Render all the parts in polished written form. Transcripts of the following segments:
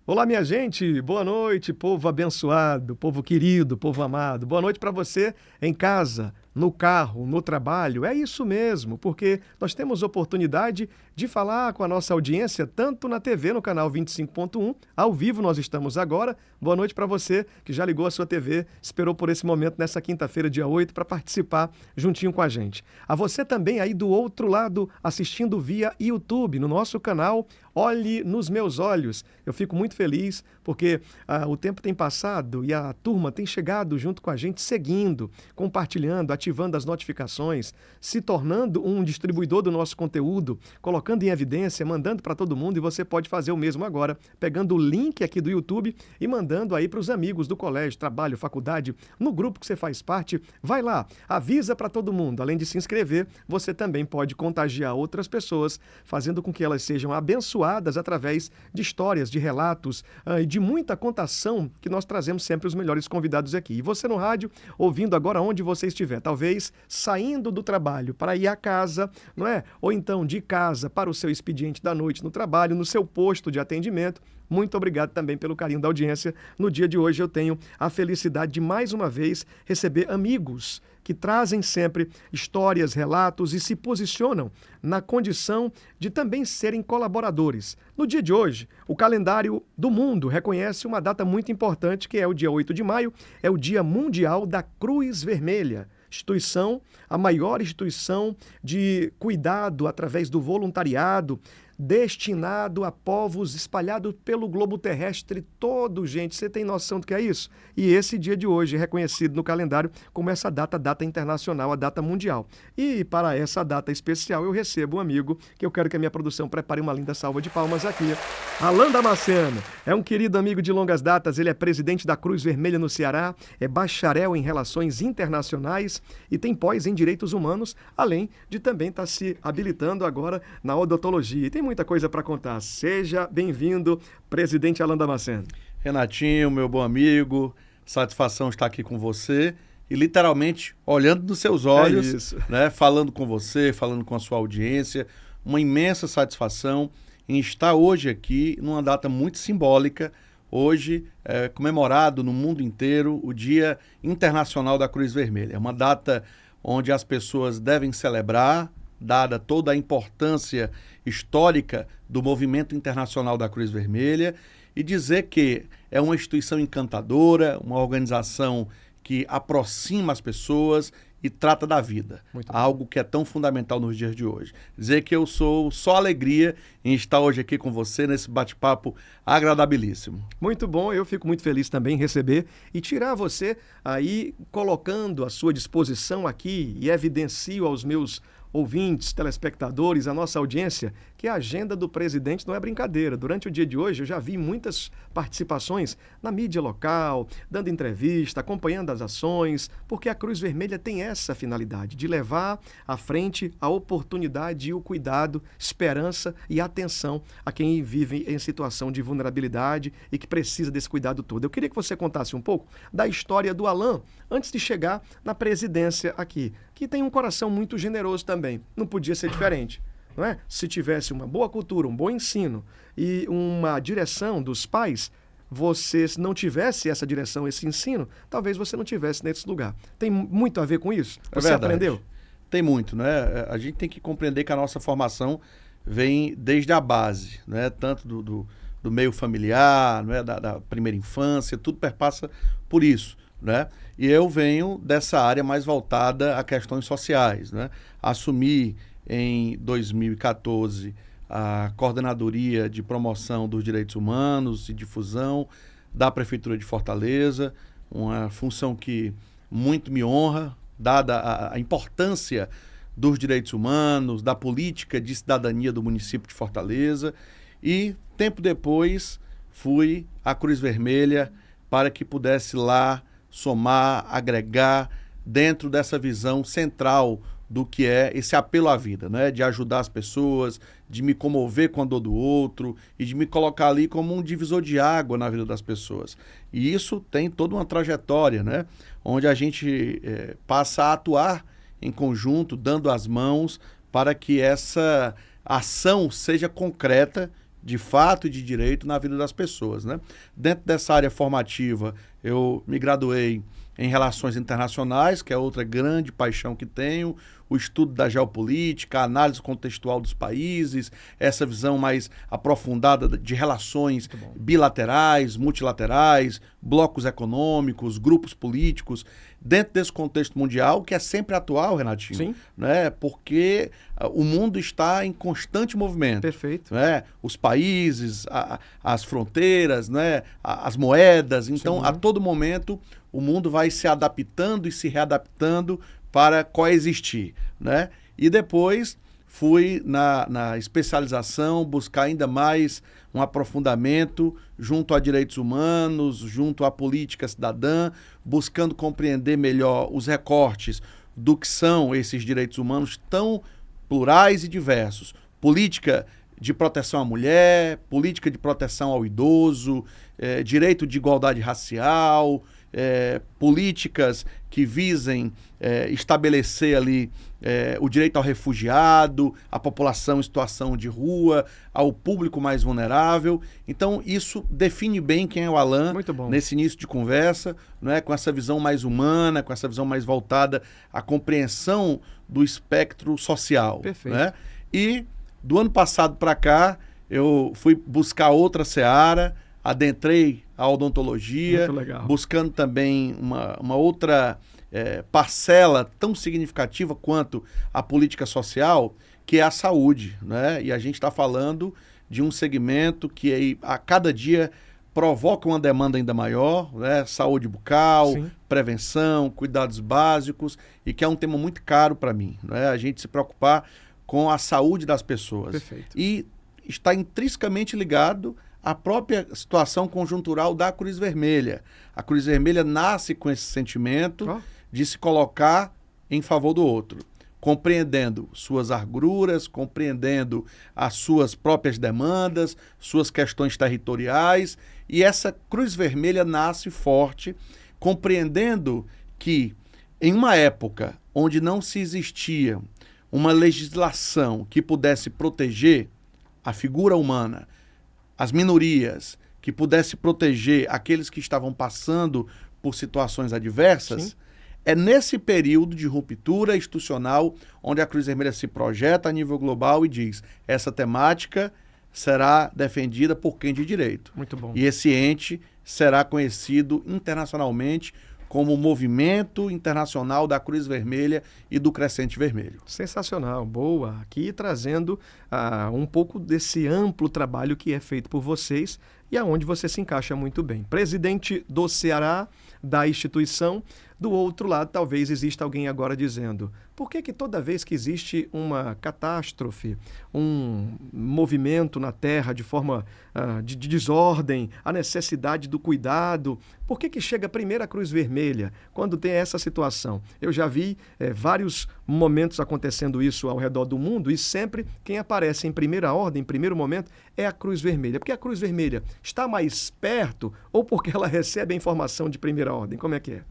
Olá, minha gente, boa noite, povo abençoado, povo querido, povo amado. Boa noite para você em casa, no carro, no trabalho. É isso mesmo, porque nós temos oportunidade de falar com a nossa audiência, tanto na TV, no canal 25.1, ao vivo nós estamos agora. Boa noite para você que já ligou a sua TV, esperou por esse momento nessa quinta-feira, dia 8, para participar juntinho com a gente. A você também aí do outro lado, assistindo via YouTube, no nosso canal Olhe nos Meus Olhos. Eu fico muito feliz porque o tempo tem passado e a turma tem chegado junto com a gente, seguindo, compartilhando, ativando as notificações, se tornando um distribuidor do nosso conteúdo, colocando em evidência, mandando para todo mundo, e você pode fazer o mesmo agora, pegando o link aqui do YouTube e mandando aí para os amigos do colégio, trabalho, faculdade, no grupo que você faz parte. Vai lá, avisa para todo mundo. Além de se inscrever, você também pode contagiar outras pessoas, fazendo com que elas sejam abençoadas através de histórias, de relatos e de muita contação que nós trazemos sempre os melhores convidados aqui. E você no rádio, ouvindo agora onde você estiver, talvez saindo do trabalho para ir à casa, não é? Ou então de casa para o seu expediente da noite no trabalho, no seu posto de atendimento. Muito obrigado também pelo carinho da audiência. No dia de hoje eu tenho a felicidade de mais uma vez receber amigos que trazem sempre histórias, relatos e se posicionam na condição de também serem colaboradores. No dia de hoje, o calendário do mundo reconhece uma data muito importante, que é o dia 8 de maio, é o Dia Mundial da Cruz Vermelha. Instituição, a maior instituição de cuidado através do voluntariado, destinado a povos espalhados pelo globo terrestre todo, gente. Você tem noção do que é isso? E esse dia de hoje é reconhecido no calendário como essa data, a data internacional, a data mundial. E para essa data especial eu recebo um amigo que eu quero que a minha produção prepare uma linda salva de palmas aqui. Alan Damasceno é um querido amigo de longas datas, ele é presidente da Cruz Vermelha no Ceará, é bacharel em Relações Internacionais e tem pós em Direitos Humanos, além de também estar se habilitando agora na odontologia. E tem muita coisa para contar. Seja bem-vindo, presidente Alan Damasceno. Renatinho, meu bom amigo, satisfação estar aqui com você e literalmente olhando nos seus olhos, né, falando com você, falando com a sua audiência. Uma imensa satisfação em estar hoje aqui numa data muito simbólica. Hoje é comemorado no mundo inteiro o Dia Internacional da Cruz Vermelha. É uma data onde as pessoas devem celebrar, dada toda a importância histórica do movimento internacional da Cruz Vermelha, e dizer que é uma instituição encantadora, uma organização que aproxima as pessoas e trata da vida, algo que é tão fundamental nos dias de hoje. Dizer que eu sou só alegria em estar hoje aqui com você nesse bate-papo agradabilíssimo. Muito bom, eu fico muito feliz também em receber e tirar você aí colocando à sua disposição aqui e evidencio aos meus ouvintes, telespectadores, a nossa audiência, que a agenda do presidente não é brincadeira. Durante o dia de hoje eu já vi muitas participações na mídia local, dando entrevista, acompanhando as ações, porque a Cruz Vermelha tem essa finalidade, de levar à frente a oportunidade e o cuidado, esperança e atenção a quem vive em situação de vulnerabilidade e que precisa desse cuidado todo. Eu queria que você contasse um pouco da história do Alan antes de chegar na presidência aqui, que tem um coração muito generoso também. Não podia ser diferente, não é? Se tivesse uma boa cultura, um bom ensino e uma direção dos pais, você não tivesse essa direção, esse ensino, talvez você não tivesse nesse lugar. Tem muito a ver com isso? Você aprendeu? Tem muito, né? A gente tem que compreender que a nossa formação vem desde a base, né? Tanto do meio familiar, não é? Da primeira infância, tudo perpassa por isso, né? E eu venho dessa área mais voltada a questões sociais, né? Assumi em 2014 a coordenadoria de promoção dos direitos humanos e difusão da Prefeitura de Fortaleza, uma função que muito me honra, dada a importância dos direitos humanos, da política de cidadania do município de Fortaleza. E, tempo depois, fui à Cruz Vermelha para que pudesse lá somar, agregar dentro dessa visão central do que é esse apelo à vida, né? De ajudar as pessoas, de me comover com a dor do outro e de me colocar ali como um divisor de água na vida das pessoas. E isso tem toda uma trajetória, né? Onde a gente passa a atuar em conjunto, dando as mãos para que essa ação seja concreta de fato e de direito na vida das pessoas, né? Dentro dessa área formativa, eu me graduei em Relações Internacionais, que é outra grande paixão que tenho, o estudo da geopolítica, a análise contextual dos países, essa visão mais aprofundada de relações bilaterais, multilaterais, blocos econômicos, grupos políticos, dentro desse contexto mundial, que é sempre atual, Renatinho. Sim. Né? Porque o mundo está em constante movimento. Perfeito. Né? Os países, as fronteiras, né? As moedas. Então, Sim. a todo momento, o mundo vai se adaptando e se readaptando para coexistir, né? E depois fui na especialização buscar ainda mais um aprofundamento junto a direitos humanos, junto à política cidadã, buscando compreender melhor os recortes do que são esses direitos humanos tão plurais e diversos. Política de proteção à mulher, política de proteção ao idoso, direito de igualdade racial, políticas que visem estabelecer ali o direito ao refugiado, à população em situação de rua, ao público mais vulnerável. Então, isso define bem quem é o Alan nesse início de conversa, né, com essa visão mais humana, com essa visão mais voltada à compreensão do espectro social. Perfeito. Né? E, do ano passado para cá, eu fui buscar outra seara, adentrei a odontologia, buscando também uma outra parcela tão significativa quanto a política social, que é a saúde, né? E a gente está falando de um segmento que a cada dia provoca uma demanda ainda maior, né? Saúde bucal, sim, prevenção, cuidados básicos, e que é um tema muito caro para mim, né? A gente se preocupar com a saúde das pessoas. Perfeito. E está intrinsecamente ligado à própria situação conjuntural da Cruz Vermelha. A Cruz Vermelha nasce com esse sentimento de se colocar em favor do outro, compreendendo suas agruras, compreendendo as suas próprias demandas, suas questões territoriais, e essa Cruz Vermelha nasce forte, compreendendo que em uma época onde não se existia uma legislação que pudesse proteger a figura humana, as minorias, que pudesse proteger aqueles que estavam passando por situações adversas, sim, é nesse período de ruptura institucional onde a Cruz Vermelha se projeta a nível global e diz: essa temática será defendida por quem de direito. Muito bom. E esse ente será conhecido internacionalmente como o Movimento Internacional da Cruz Vermelha e do Crescente Vermelho. Sensacional, boa. Aqui trazendo um pouco desse amplo trabalho que é feito por vocês e aonde você se encaixa muito bem. Presidente do Ceará, da instituição. Do outro lado, talvez exista alguém agora dizendo: por que toda vez que existe uma catástrofe, um movimento na Terra de forma de desordem, a necessidade do cuidado, por que chega primeiro a Cruz Vermelha quando tem essa situação? Eu já vi vários momentos acontecendo isso ao redor do mundo e sempre quem aparece em primeira ordem, em primeiro momento, é a Cruz Vermelha. Porque a Cruz Vermelha está mais perto ou porque ela recebe a informação de primeira ordem? Como é que é?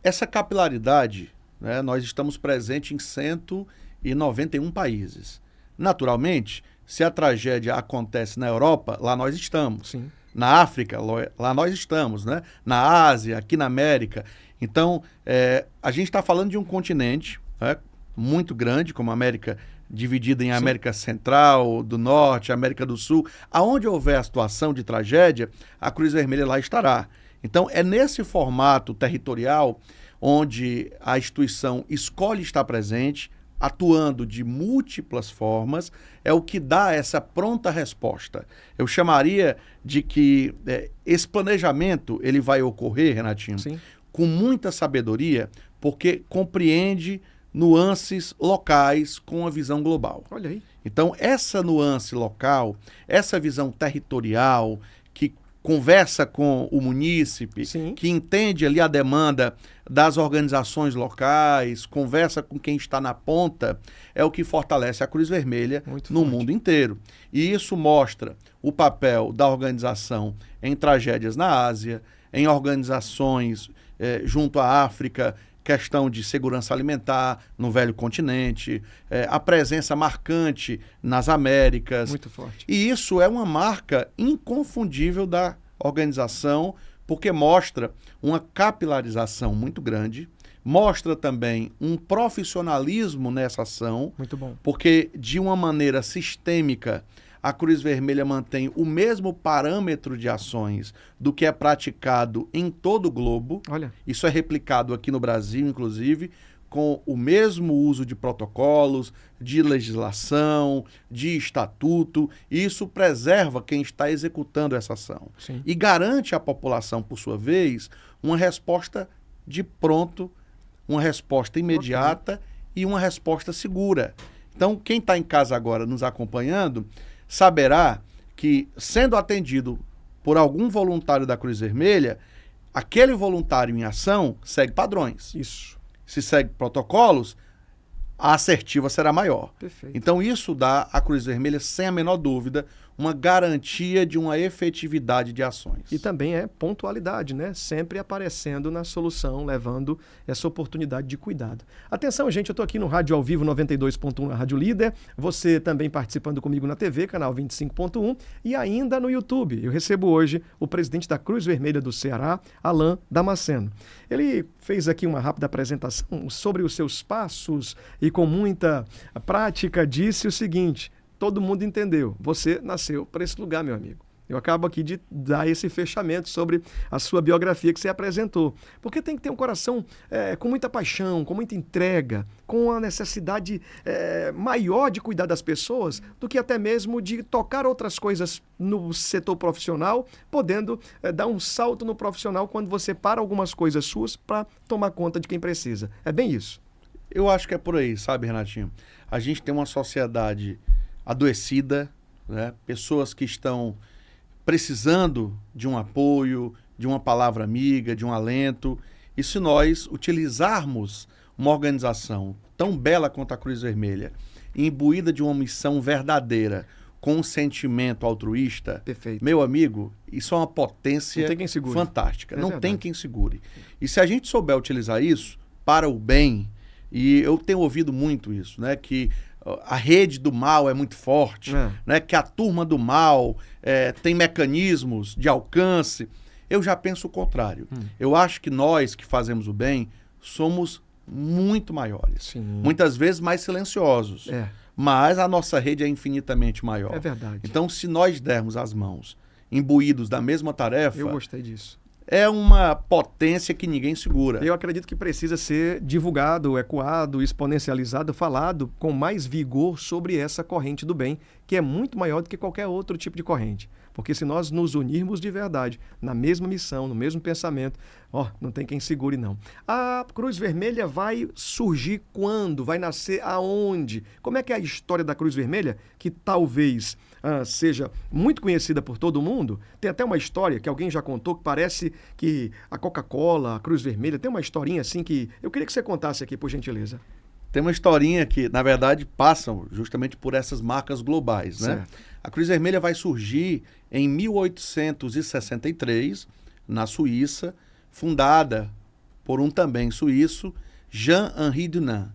Essa capilaridade, né, nós estamos presentes em 191 países. Naturalmente, se a tragédia acontece na Europa, lá nós estamos. Sim. Na África, lá nós estamos, né? Na Ásia, aqui na América. Então, a gente está falando de um continente, né, muito grande, como a América, dividida em América Central, do Norte, América do Sul. Aonde houver a situação de tragédia, a Cruz Vermelha lá estará. Então, é nesse formato territorial onde a instituição escolhe estar presente, atuando de múltiplas formas, é o que dá essa pronta resposta. Eu chamaria de que esse planejamento ele vai ocorrer, Renatinho, sim, com muita sabedoria, porque compreende nuances locais com a visão global. Olha aí. Então, essa nuance local, essa visão territorial, que conversa com o munícipe, sim, que entende ali a demanda das organizações locais, conversa com quem está na ponta, é o que fortalece a Cruz Vermelha no mundo inteiro. E isso mostra o papel da organização em tragédias na Ásia, em organizações junto à África, questão de segurança alimentar no velho continente, a presença marcante nas Américas. Muito forte. E isso é uma marca inconfundível da organização, porque mostra uma capilarização muito grande, mostra também um profissionalismo nessa ação. Muito bom. Porque, de uma maneira sistêmica, a Cruz Vermelha mantém o mesmo parâmetro de ações do que é praticado em todo o globo. Olha. Isso é replicado aqui no Brasil, inclusive, com o mesmo uso de protocolos, de legislação, de estatuto. E isso preserva quem está executando essa ação. Sim. E garante à população, por sua vez, uma resposta de pronto, uma resposta imediata e uma resposta segura. Então, quem está em casa agora nos acompanhando saberá que, sendo atendido por algum voluntário da Cruz Vermelha, aquele voluntário em ação segue padrões. Isso. Se segue protocolos, a assertiva será maior. Perfeito. Então, isso dá à Cruz Vermelha, sem a menor dúvida, uma garantia de uma efetividade de ações. E também é pontualidade, né? Sempre aparecendo na solução, levando essa oportunidade de cuidado. Atenção, gente, eu estou aqui no Rádio ao Vivo 92.1, na Rádio Líder. Você também participando comigo na TV, canal 25.1, e ainda no YouTube. Eu recebo hoje o presidente da Cruz Vermelha do Ceará, Alain Damasceno. Ele fez aqui uma rápida apresentação sobre os seus passos e com muita prática disse o seguinte: todo mundo entendeu. Você nasceu para esse lugar, meu amigo. Eu acabo aqui de dar esse fechamento sobre a sua biografia que você apresentou. Porque tem que ter um coração com muita paixão, com muita entrega, com a necessidade maior de cuidar das pessoas do que até mesmo de tocar outras coisas no setor profissional, podendo dar um salto no profissional quando você para algumas coisas suas para tomar conta de quem precisa. É bem isso. Eu acho que é por aí, sabe, Renatinho? A gente tem uma sociedade adoecida, né? Pessoas que estão precisando de um apoio, de uma palavra amiga, de um alento. E se nós utilizarmos uma organização tão bela quanto a Cruz Vermelha, imbuída de uma missão verdadeira, com um sentimento altruísta, Perfeito. Meu amigo, isso é uma potência Não tem quem segure. fantástica. Não verdade. tem quem segure. E se a gente souber utilizar isso para o bem, e eu tenho ouvido muito isso, né? Que a rede do mal é muito forte, né? Que a turma do mal tem mecanismos de alcance. Eu já penso o contrário. Eu acho que nós que fazemos o bem somos muito maiores. Sim. Muitas vezes mais silenciosos. Mas a nossa rede é infinitamente maior. É verdade. Então, se nós dermos as mãos imbuídos da mesma tarefa, Eu gostei disso. é uma potência que ninguém segura. Eu acredito que precisa ser divulgado, ecoado, exponencializado, falado com mais vigor sobre essa corrente do bem, que é muito maior do que qualquer outro tipo de corrente. Porque se nós nos unirmos de verdade, na mesma missão, no mesmo pensamento, não tem quem segure não. A Cruz Vermelha vai surgir quando? Vai nascer aonde? Como é que é a história da Cruz Vermelha, que talvez seja muito conhecida por todo mundo? Tem até uma história que alguém já contou que parece que a Coca-Cola, a Cruz Vermelha, tem uma historinha assim que eu queria que você contasse aqui, por gentileza. Tem uma historinha que, na verdade, passam justamente por essas marcas globais, né? Certo. A Cruz Vermelha vai surgir em 1863, na Suíça, fundada por um também suíço, Jean-Henri Dunant.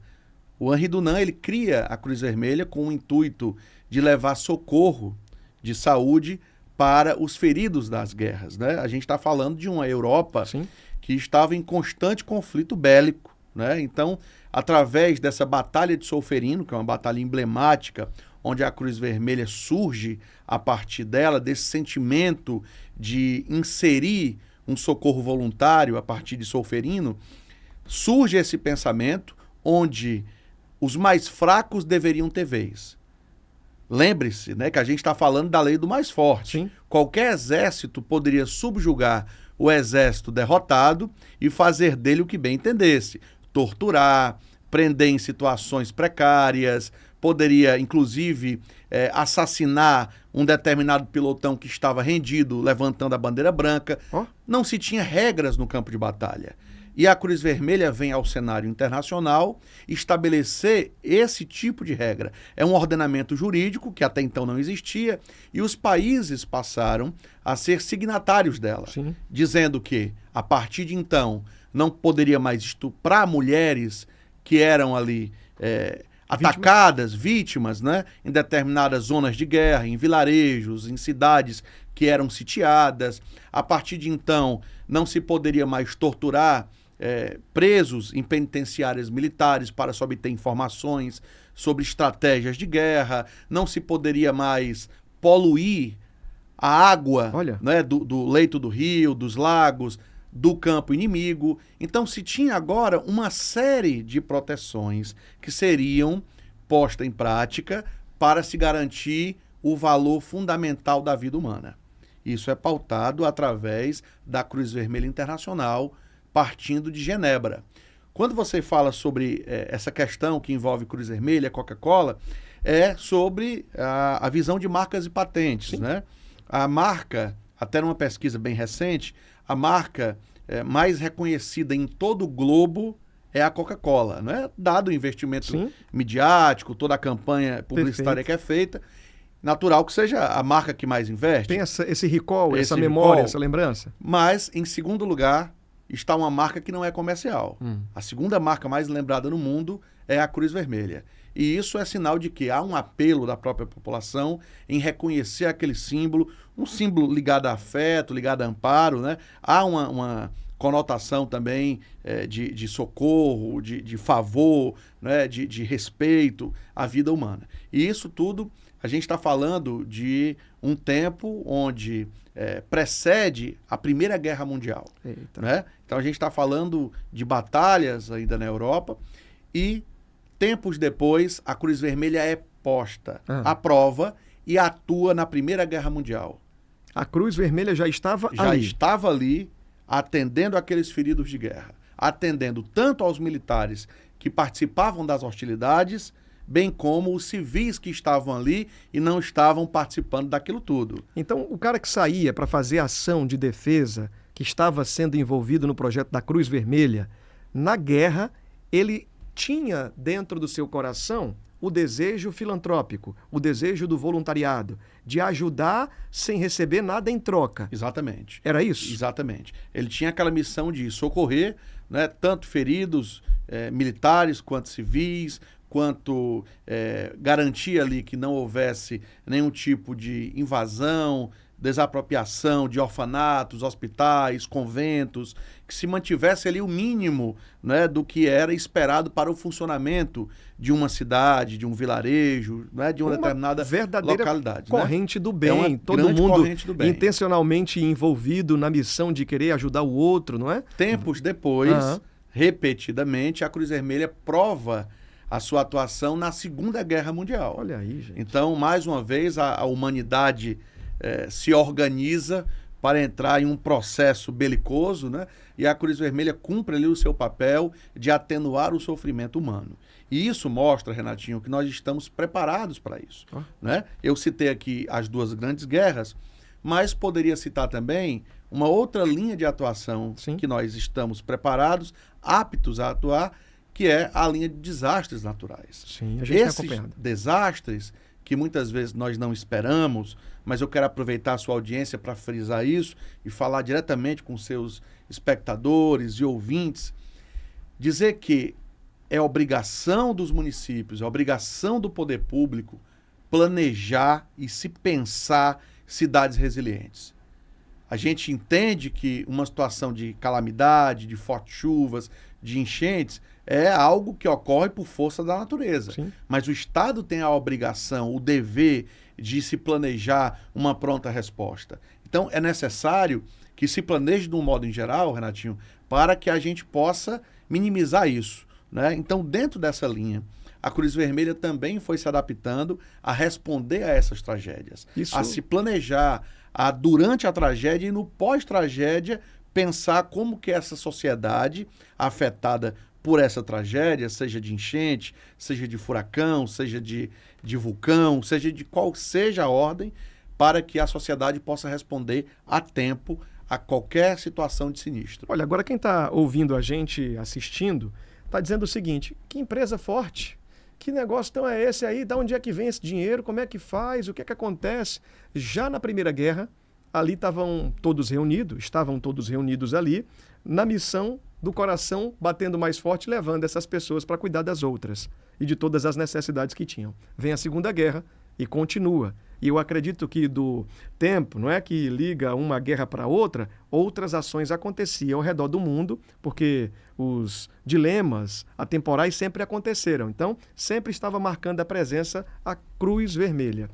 O Henri Dunant, ele cria a Cruz Vermelha com o intuito de levar socorro de saúde para os feridos das guerras, né? A gente está falando de uma Europa Sim. que estava em constante conflito bélico, né? Então, através dessa Batalha de Solferino, que é uma batalha emblemática, onde a Cruz Vermelha surge a partir dela, desse sentimento de inserir um socorro voluntário a partir de Solferino, surge esse pensamento onde os mais fracos deveriam ter vez. Lembre-se, né, que a gente está falando da lei do mais forte. Sim. Qualquer exército poderia subjugar o exército derrotado e fazer dele o que bem entendesse. Torturar, prender em situações precárias, poderia, inclusive, assassinar um determinado pilotão que estava rendido, levantando a bandeira branca. Não se tinha regras no campo de batalha. E a Cruz Vermelha vem ao cenário internacional estabelecer esse tipo de regra. É um ordenamento jurídico que até então não existia e os países passaram a ser signatários dela, Sim. dizendo que, a partir de então, não poderia mais estuprar mulheres que eram ali atacadas, vítimas, né, em determinadas zonas de guerra, em vilarejos, em cidades que eram sitiadas. A partir de então, não se poderia mais torturar presos em penitenciárias militares para se obter informações sobre estratégias de guerra, não se poderia mais poluir a água, né, do leito do rio, dos lagos, do campo inimigo. Então se tinha agora uma série de proteções que seriam postas em prática para se garantir o valor fundamental da vida humana. Isso é pautado através da Cruz Vermelha Internacional, partindo de Genebra. Quando você fala sobre essa questão que envolve Cruz Vermelha, Coca-Cola, é sobre a visão de marcas e patentes, né? A marca, até numa pesquisa bem recente, a marca mais reconhecida em todo o globo é a Coca-Cola, não é? Dado o investimento midiático, toda a campanha publicitária que é feita, natural que seja a marca que mais investe. Tem esse recall, essa memória, essa lembrança. Mas, em segundo lugar, está uma marca que não é comercial. A segunda marca mais lembrada no mundo é a Cruz Vermelha. E isso é sinal de que há um apelo da própria população em reconhecer aquele símbolo, um símbolo ligado a afeto, ligado a amparo, né? Há uma conotação também de socorro, de favor, né? de respeito à vida humana. E isso tudo, a gente está falando de um tempo onde precede a Primeira Guerra Mundial. Né? Então a gente está falando de batalhas ainda na Europa e tempos depois a Cruz Vermelha é posta à prova e atua na Primeira Guerra Mundial. A Cruz Vermelha já estava ali? Já estava ali, atendendo aqueles feridos de guerra, atendendo tanto aos militares que participavam das hostilidades, bem como os civis que estavam ali e não estavam participando daquilo tudo. Então, o cara que saía para fazer ação de defesa, que estava sendo envolvido no projeto da Cruz Vermelha, na guerra, ele tinha dentro do seu coração o desejo filantrópico, o desejo do voluntariado, de ajudar sem receber nada em troca. Exatamente. Era isso? Exatamente. Ele tinha aquela missão de socorrer, né, tanto feridos militares quanto civis, quanto garantir ali que não houvesse nenhum tipo de invasão, desapropriação de orfanatos, hospitais, conventos, que se mantivesse ali o mínimo, né, do que era esperado para o funcionamento de uma cidade, de um vilarejo, né, de uma determinada verdadeira localidade. Corrente do bem, uma todo mundo corrente do bem. Intencionalmente envolvido na missão de querer ajudar o outro, não é? Tempos depois, repetidamente, a Cruz Vermelha prova a sua atuação na Segunda Guerra Mundial. Olha aí, gente. Então, mais uma vez, a humanidade se organiza para entrar em um processo belicoso, né? E a Cruz Vermelha cumpre ali o seu papel de atenuar o sofrimento humano. E isso mostra, Renatinho, que nós estamos preparados para isso. Né? Eu citei aqui as duas grandes guerras, mas poderia citar também uma outra linha de atuação que nós estamos preparados, aptos a atuar, que é a linha de desastres naturais. Sim, a gente Esses desastres que muitas vezes nós não esperamos, mas eu quero aproveitar a sua audiência para frisar isso e falar diretamente com seus espectadores e ouvintes, dizer que é obrigação dos municípios, é obrigação do poder público planejar e se pensar cidades resilientes. A gente entende que uma situação de calamidade, de fortes chuvas, de enchentes, é algo que ocorre por força da natureza. Sim. Mas o Estado tem a obrigação, o dever de se planejar uma pronta resposta. Então, é necessário que se planeje de um modo em geral, Renatinho, para que a gente possa minimizar isso. Né? Então, dentro dessa linha, a Cruz Vermelha também foi se adaptando a responder a essas tragédias, a se planejar durante a tragédia e no pós-tragédia pensar como que essa sociedade afetada por essa tragédia, seja de enchente, seja de furacão, seja de vulcão, seja de qual seja a ordem, para que a sociedade possa responder a tempo a qualquer situação de sinistro. Olha, agora quem está ouvindo a gente, assistindo, está dizendo o seguinte: que empresa forte, que negócio então é esse aí, de onde é que vem esse dinheiro, como é que faz, o que é que acontece? Já na Primeira Guerra, ali estavam todos reunidos ali, na missão do coração batendo mais forte, levando essas pessoas para cuidar das outras e de todas as necessidades que tinham. Vem a Segunda Guerra e continua. E eu acredito que do tempo, não é que liga uma guerra para outra, outras ações aconteciam ao redor do mundo, porque os dilemas atemporais sempre aconteceram. Então, sempre estava marcando a presença a Cruz Vermelha.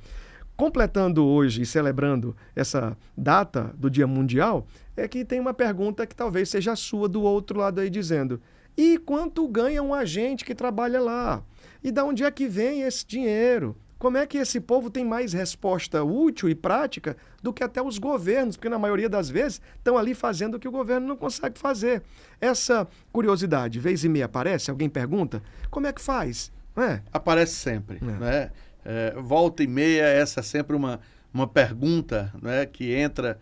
Completando hoje e celebrando essa data do Dia Mundial, é que tem uma pergunta que talvez seja a sua do outro lado aí, dizendo: e quanto ganha um agente que trabalha lá? E de onde é que vem esse dinheiro? Como é que esse povo tem mais resposta útil e prática do que até os governos? Porque na maioria das vezes estão ali fazendo o que o governo não consegue fazer. Essa curiosidade, vez e meia aparece, alguém pergunta, como é que faz? Aparece sempre, né? Volta e meia, essa é sempre uma pergunta, né, que entra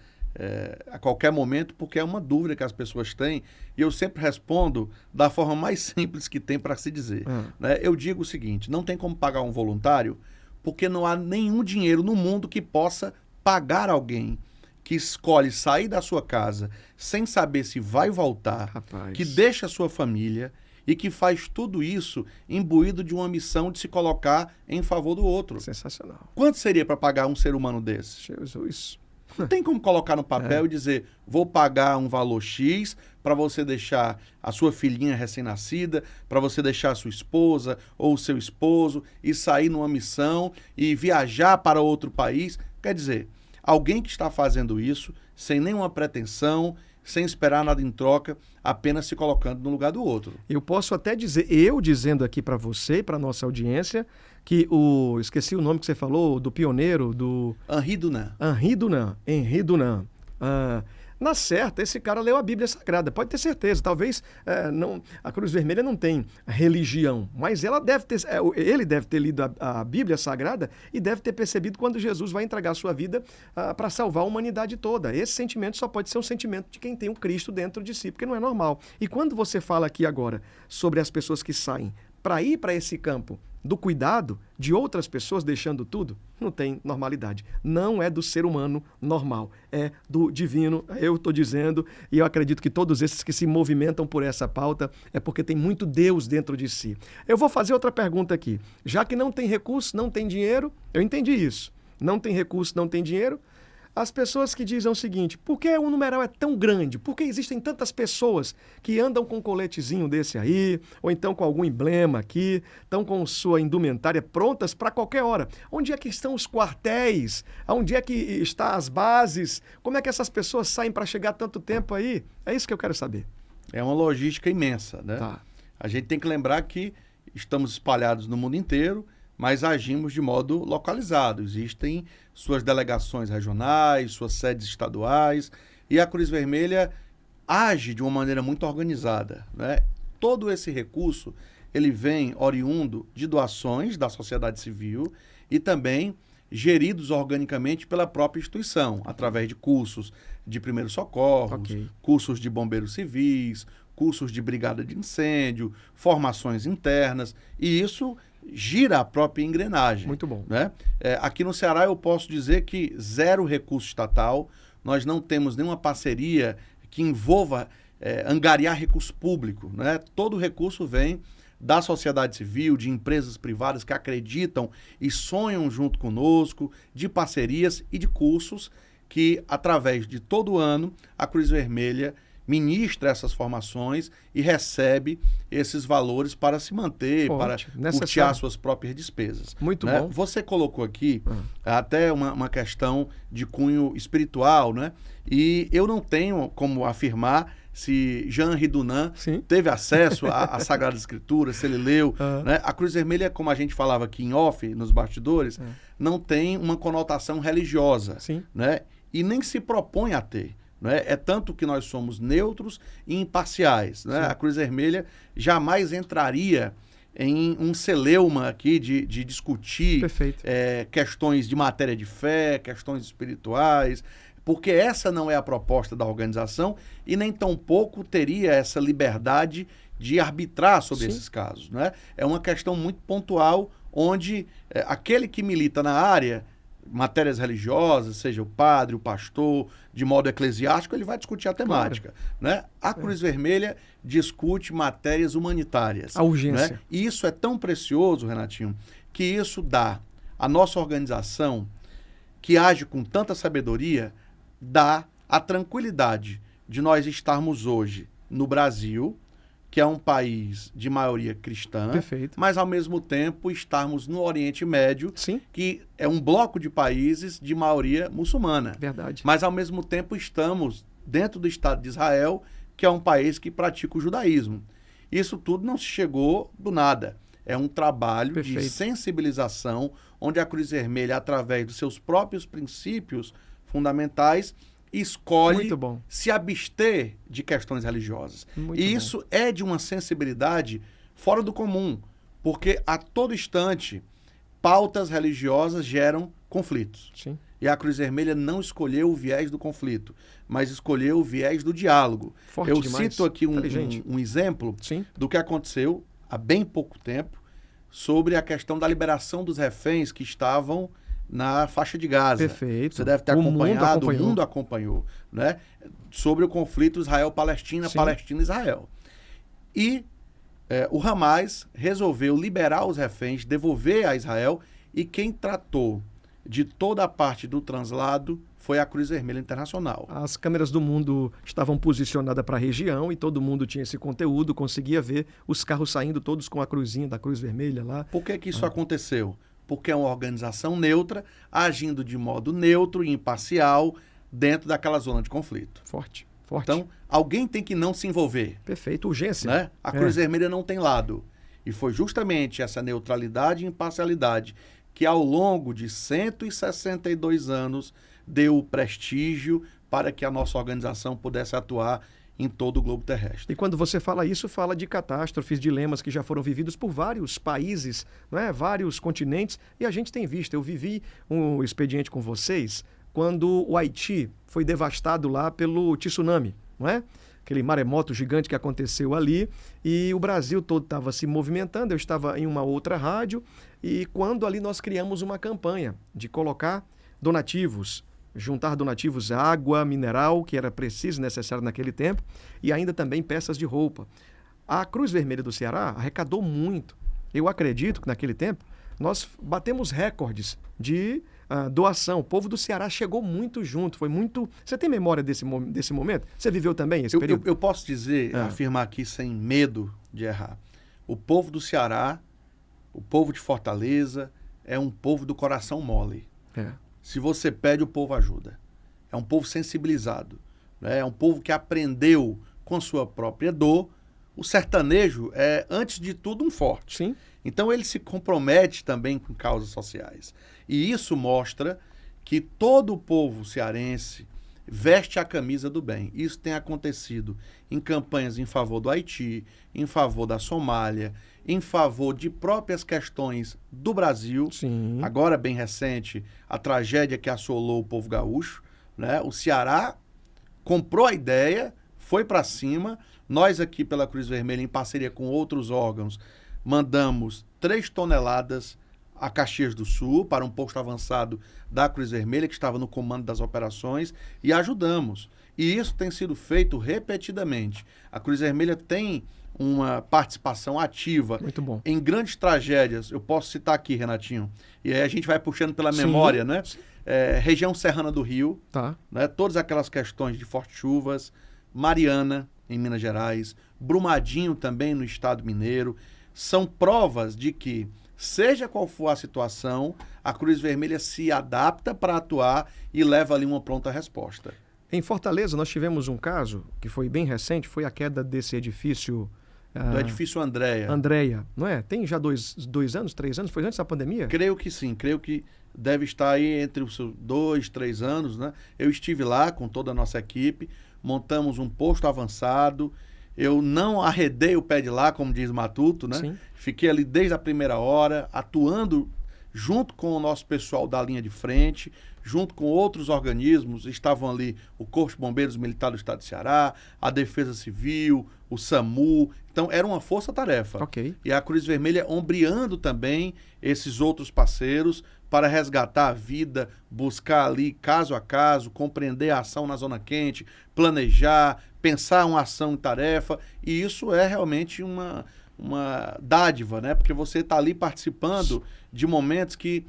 a qualquer momento, porque é uma dúvida que as pessoas têm, e eu sempre respondo da forma mais simples que tem para se dizer. Né? Eu digo o seguinte: não tem como pagar um voluntário, porque não há nenhum dinheiro no mundo que possa pagar alguém que escolhe sair da sua casa sem saber se vai voltar, que deixa a sua família e que faz tudo isso imbuído de uma missão de se colocar em favor do outro. Sensacional. Quanto seria para pagar um ser humano desse? Jesus. Não tem como colocar no papel e dizer: vou pagar um valor X para você deixar a sua filhinha recém-nascida, para você deixar a sua esposa ou o seu esposo e sair numa missão e viajar para outro país. Quer dizer, alguém que está fazendo isso sem nenhuma pretensão, sem esperar nada em troca, apenas se colocando no lugar do outro. Eu posso até dizer, eu dizendo aqui para você e para nossa audiência, que esqueci o nome que você falou, do pioneiro, do... Henri Dunant. Na certa, esse cara leu a Bíblia Sagrada, pode ter certeza. Talvez a Cruz Vermelha não tem religião, mas ele deve ter lido a Bíblia Sagrada e deve ter percebido quando Jesus vai entregar a sua vida para salvar a humanidade toda. Esse sentimento só pode ser um sentimento de quem tem o Cristo dentro de si, porque não é normal. E quando você fala aqui agora sobre as pessoas que saem para ir para esse campo do cuidado de outras pessoas, deixando tudo, não tem normalidade. Não é do ser humano normal, é do divino. Eu estou dizendo, e eu acredito que todos esses que se movimentam por essa pauta é porque tem muito Deus dentro de si. Eu vou fazer outra pergunta aqui. Já que não tem recurso, não tem dinheiro, eu entendi isso. Não tem recurso, não tem dinheiro. As pessoas que dizem o seguinte: por que o numeral é tão grande? Por que existem tantas pessoas que andam com um coletezinho desse aí, ou então com algum emblema aqui, estão com sua indumentária prontas para qualquer hora? Onde é que estão os quartéis? Onde é que estão as bases? Como é que essas pessoas saem para chegar tanto tempo aí? É isso que eu quero saber. É uma logística imensa, né? Tá. A gente tem que lembrar que estamos espalhados no mundo inteiro, mas agimos de modo localizado. Existem suas delegações regionais, suas sedes estaduais, e a Cruz Vermelha age de uma maneira muito organizada, né? Todo esse recurso, ele vem oriundo de doações da sociedade civil e também geridos organicamente pela própria instituição, através de cursos de primeiros socorros, cursos de bombeiros civis, cursos de brigada de incêndio, formações internas, e isso gira a própria engrenagem. Muito bom. Né? Aqui no Ceará eu posso dizer que zero recurso estatal, nós não temos nenhuma parceria que envolva angariar recurso público. Né? Todo recurso vem da sociedade civil, de empresas privadas que acreditam e sonham junto conosco, de parcerias e de cursos que, através de todo ano, a Cruz Vermelha ministra essas formações e recebe esses valores para se manter, para custear suas próprias despesas. Muito né? bom. Você colocou aqui até uma questão de cunho espiritual, né? E eu não tenho como afirmar se Jean-Henri Dunant teve acesso à Sagrada Escritura, se ele leu. Né? A Cruz Vermelha, como a gente falava aqui em off, nos bastidores, não tem uma conotação religiosa, né? E nem se propõe a ter. É tanto que nós somos neutros e imparciais. Né? A Cruz Vermelha jamais entraria em um celeuma aqui de discutir questões de matéria de fé, questões espirituais, porque essa não é a proposta da organização e nem tampouco teria essa liberdade de arbitrar sobre esses casos. Né? É uma questão muito pontual, onde aquele que milita na área matérias religiosas, seja o padre, o pastor, de modo eclesiástico, ele vai discutir a temática. Né? A Cruz Vermelha discute matérias humanitárias. A urgência. Né? E isso é tão precioso, Renatinho, que isso dá à nossa organização, que age com tanta sabedoria, dá a tranquilidade de nós estarmos hoje no Brasil, que é um país de maioria cristã, Perfeito. mas ao mesmo tempo estarmos no Oriente Médio, Sim. que é um bloco de países de maioria muçulmana. Verdade. Mas ao mesmo tempo estamos dentro do Estado de Israel, que é um país que pratica o judaísmo. Isso tudo não se chegou do nada. É um trabalho Perfeito. de sensibilização, onde a Cruz Vermelha, através dos seus próprios princípios fundamentais, escolhe Muito bom. se abster de questões religiosas. Muito E bom. isso é de uma sensibilidade fora do comum, porque a todo instante pautas religiosas geram conflitos. Sim. E a Cruz Vermelha não escolheu o viés do conflito, mas escolheu o viés do diálogo. Forte Eu demais. cito aqui Inteligente. um exemplo Sim. do que aconteceu há bem pouco tempo sobre a questão da liberação dos reféns que estavam na faixa de Gaza. Perfeito. Você deve ter O mundo acompanhado, o acompanhou. mundo acompanhou, né? Sobre o conflito Israel-Palestina, Sim. Palestina-Israel. E o Hamas resolveu liberar os reféns, devolver a Israel, e quem tratou de toda a parte do translado foi a Cruz Vermelha Internacional. As câmeras do mundo estavam posicionadas para a região e todo mundo tinha esse conteúdo, conseguia ver os carros saindo todos com a cruzinha da Cruz Vermelha lá. Por que isso aconteceu? Porque é uma organização neutra, agindo de modo neutro e imparcial dentro daquela zona de conflito. Forte, forte. Então, alguém tem que não se envolver. Perfeito, urgência. Né? A Cruz Vermelha não tem lado. E foi justamente essa neutralidade e imparcialidade que, ao longo de 162 anos, deu prestígio para que a nossa organização pudesse atuar em todo o globo terrestre. E quando você fala isso, fala de catástrofes, dilemas que já foram vividos por vários países, não é? Vários continentes, e a gente tem visto. Eu vivi um expediente com vocês quando o Haiti foi devastado lá pelo tsunami, não é? Aquele maremoto gigante que aconteceu ali, e o Brasil todo estava se movimentando. Eu estava em uma outra rádio, e quando ali nós criamos uma campanha de colocar donativos, juntar donativos, água, mineral, que era preciso e necessário naquele tempo, e ainda também peças de roupa. A Cruz Vermelha do Ceará arrecadou muito. Eu acredito que naquele tempo nós batemos recordes de doação. O povo do Ceará chegou muito junto, foi muito... Você tem memória desse momento? Você viveu também esse período? Eu posso dizer, afirmar aqui sem medo de errar. O povo do Ceará, o povo de Fortaleza, é um povo do coração mole. Se você pede, o povo ajuda. É um povo sensibilizado. Né? É um povo que aprendeu com sua própria dor. O sertanejo é, antes de tudo, um forte. Sim. Então, ele se compromete também com causas sociais. E isso mostra que todo o povo cearense veste a camisa do bem. Isso tem acontecido em campanhas em favor do Haiti, em favor da Somália, em favor de próprias questões do Brasil. Sim. Agora, bem recente, a tragédia que assolou o povo gaúcho, né? O Ceará comprou a ideia, foi para cima. Nós aqui pela Cruz Vermelha, em parceria com outros órgãos, mandamos 3 toneladas a Caxias do Sul, para um posto avançado da Cruz Vermelha, que estava no comando das operações, e ajudamos. E isso tem sido feito repetidamente. A Cruz Vermelha tem uma participação ativa Muito bom. em grandes tragédias. Eu posso citar aqui, Renatinho, e aí a gente vai puxando pela memória, né? Região Serrana do Rio, Tá. né? Todas aquelas questões de fortes chuvas, Mariana, em Minas Gerais, Brumadinho também no estado mineiro, são provas de que, seja qual for a situação, a Cruz Vermelha se adapta para atuar e leva ali uma pronta resposta. Em Fortaleza, nós tivemos um caso que foi bem recente, foi a queda desse edifício... Do edifício Andréia. Andréia, não é? Tem já 2 anos, 3 anos? Foi antes da pandemia? Creio que sim, creio que deve estar aí entre os 2, 3 anos, né? Eu estive lá com toda a nossa equipe, montamos um posto avançado, eu não arredei o pé de lá, como diz Matuto, né? Sim. Fiquei ali desde a primeira hora, atuando junto com o nosso pessoal da linha de frente, junto com outros organismos, estavam ali o Corpo de Bombeiros Militar do Estado de Ceará, a Defesa Civil, o SAMU. Então, era uma força-tarefa. Ok. E a Cruz Vermelha ombreando também esses outros parceiros para resgatar a vida, buscar ali caso a caso, compreender a ação na zona quente, planejar, pensar uma ação e tarefa, e isso é realmente uma dádiva, né? Porque você está ali participando de momentos que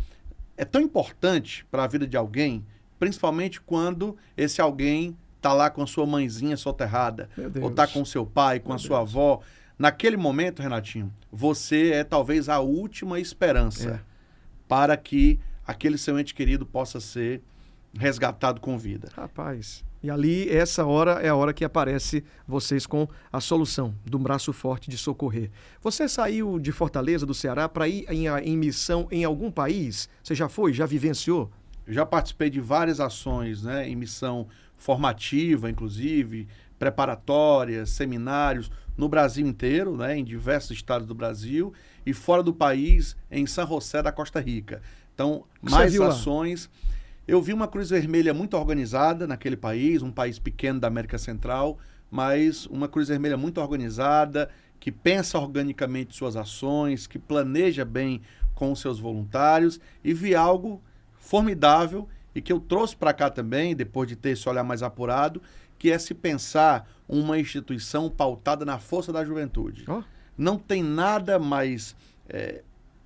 é tão importante para a vida de alguém, principalmente quando esse alguém está lá com a sua mãezinha soterrada, ou está com seu pai, com a sua avó. Naquele momento, Renatinho, você é talvez a última esperança para que aquele seu ente querido possa ser resgatado com vida. Rapaz, e ali, essa hora é a hora que aparece vocês com a solução do braço forte de socorrer. Você saiu de Fortaleza, do Ceará, para ir em missão em algum país? Você já foi? Já vivenciou? Eu já participei de várias ações, né, em missão formativa, inclusive, preparatórias, seminários, no Brasil inteiro, né, em diversos estados do Brasil, e fora do país, em São José da Costa Rica. Então, mais ações. Eu vi uma Cruz Vermelha muito organizada naquele país, um país pequeno da América Central, mas uma Cruz Vermelha muito organizada, que pensa organicamente suas ações, que planeja bem com os seus voluntários, e vi algo formidável e que eu trouxe para cá também, depois de ter esse olhar mais apurado, que é se pensar uma instituição pautada na força da juventude. Não tem nada mais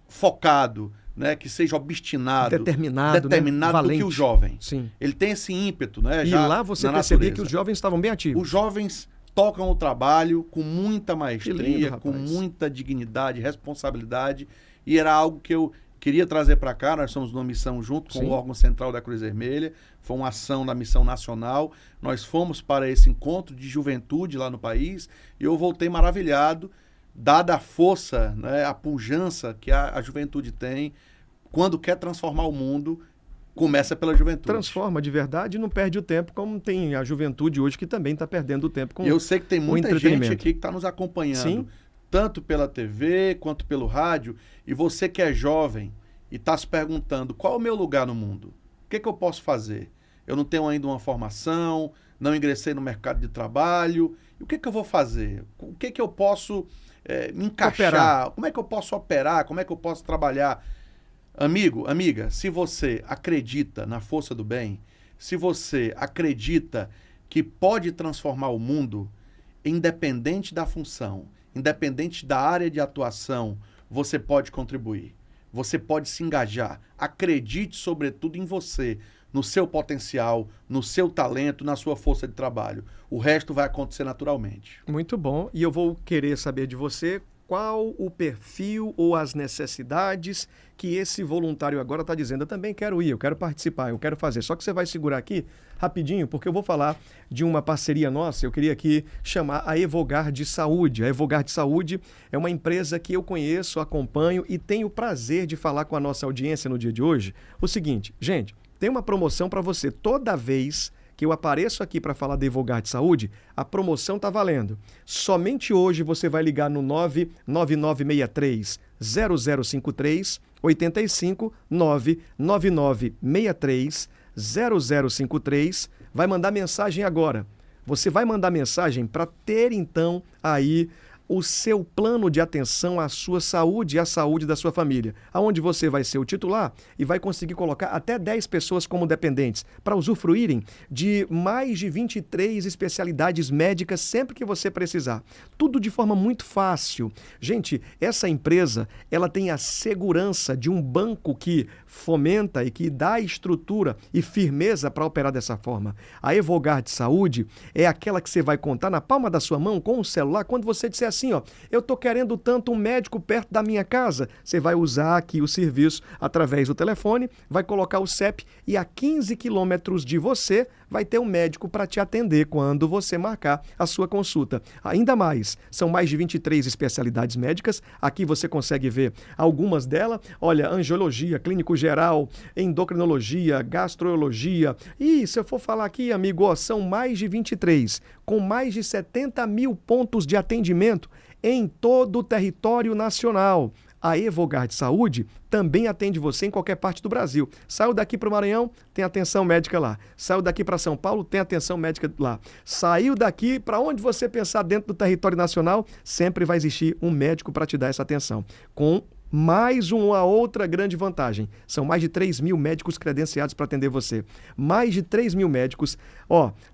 focado, né, que seja obstinado, determinado né, do que o jovem. Sim. Ele tem esse ímpeto, né? E já lá você percebia que os jovens estavam bem ativos. Os jovens tocam o trabalho com muita maestria, lindo, com muita dignidade, responsabilidade, e era algo que eu queria trazer para cá. Nós somos numa missão junto com o órgão central da Cruz Vermelha, foi uma ação da missão nacional. Nós fomos para esse encontro de juventude lá no país e eu voltei maravilhado, dada a força, né, a pujança que a juventude tem, quando quer transformar o mundo, começa pela juventude. Transforma de verdade e não perde o tempo, como tem a juventude hoje que também está perdendo o tempo com eu sei que tem muita gente aqui que está nos acompanhando, tanto pela TV quanto pelo rádio, e você que é jovem e está se perguntando qual é o meu lugar no mundo, o que eu posso fazer? Eu não tenho ainda uma formação, não ingressei no mercado de trabalho, e o que eu vou fazer? O que eu posso me encaixar? Como é que eu posso operar? Como é que eu posso trabalhar? Amigo, amiga, se você acredita na força do bem, se você acredita que pode transformar o mundo, independente da função, independente da área de atuação, você pode contribuir. Você pode se engajar. Acredite, sobretudo, em você, no seu potencial, no seu talento, na sua força de trabalho. O resto vai acontecer naturalmente. Muito bom. E eu vou querer saber de você qual o perfil ou as necessidades que esse voluntário agora está dizendo. Eu também quero ir, eu quero participar, eu quero fazer. Só que você vai segurar aqui rapidinho, porque eu vou falar de uma parceria nossa. Eu queria aqui chamar a Evogard Saúde. A Evogard Saúde é uma empresa que eu conheço, acompanho e tenho o prazer de falar com a nossa audiência no dia de hoje. O seguinte, gente, tem uma promoção para você. Toda vez que eu apareço aqui para falar da Evogard Saúde, a promoção está valendo. Somente hoje você vai ligar no 99963 0053 85 99963 0053. Vai mandar mensagem agora. Você vai mandar mensagem para ter então aí o seu plano de atenção à sua saúde e à saúde da sua família, aonde você vai ser o titular e vai conseguir colocar até 10 pessoas como dependentes para usufruírem de mais de 23 especialidades médicas sempre que você precisar. Tudo de forma muito fácil. Gente, essa empresa, ela tem a segurança de um banco que fomenta e que dá estrutura e firmeza para operar dessa forma. A Evogard Saúde é aquela que você vai contar na palma da sua mão com o celular quando você disser assim, ó, eu tô querendo tanto um médico perto da minha casa. Você vai usar aqui o serviço através do telefone, vai colocar o CEP e a 15 quilômetros de você vai ter um médico para te atender quando você marcar a sua consulta. Ainda mais, são mais de 23 especialidades médicas. Aqui você consegue ver algumas delas. Olha, angiologia, clínico geral, endocrinologia, gastrologia. E se eu for falar aqui, amigo, ó, são mais de 23, com mais de 70 mil pontos de atendimento em todo o território nacional. A Evogard Saúde também atende você em qualquer parte do Brasil. Saiu daqui para o Maranhão, tem atenção médica lá. Saiu daqui para São Paulo, tem atenção médica lá. Saiu daqui para onde você pensar dentro do território nacional, sempre vai existir um médico para te dar essa atenção. Com Mais uma outra grande vantagem. São mais de 3 mil médicos credenciados para atender você. Mais de 3 mil médicos.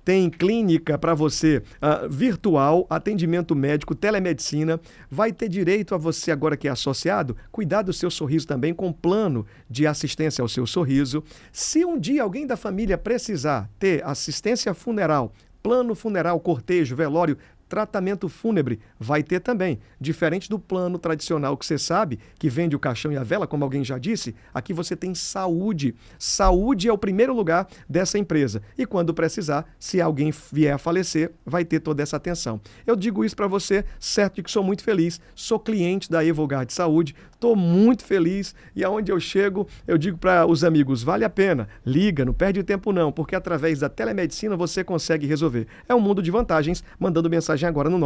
Tem clínica para você virtual, atendimento médico, telemedicina. Vai ter direito a você, agora que é associado, cuidar do seu sorriso também com plano de assistência ao seu sorriso. Se um dia alguém da família precisar ter assistência funeral, plano funeral, cortejo, velório, tratamento fúnebre, vai ter também. Diferente do plano tradicional que você sabe, que vende o caixão e a vela, como alguém já disse, aqui você tem saúde. Saúde é o primeiro lugar dessa empresa. E quando precisar, se alguém vier a falecer, vai ter toda essa atenção. Eu digo isso para você, certo de que sou muito feliz, sou cliente da Evogard Saúde, estou muito feliz e aonde eu chego, eu digo para os amigos, vale a pena, liga, não perde tempo não, porque através da telemedicina você consegue resolver. É um mundo de vantagens, mandando mensagem agora no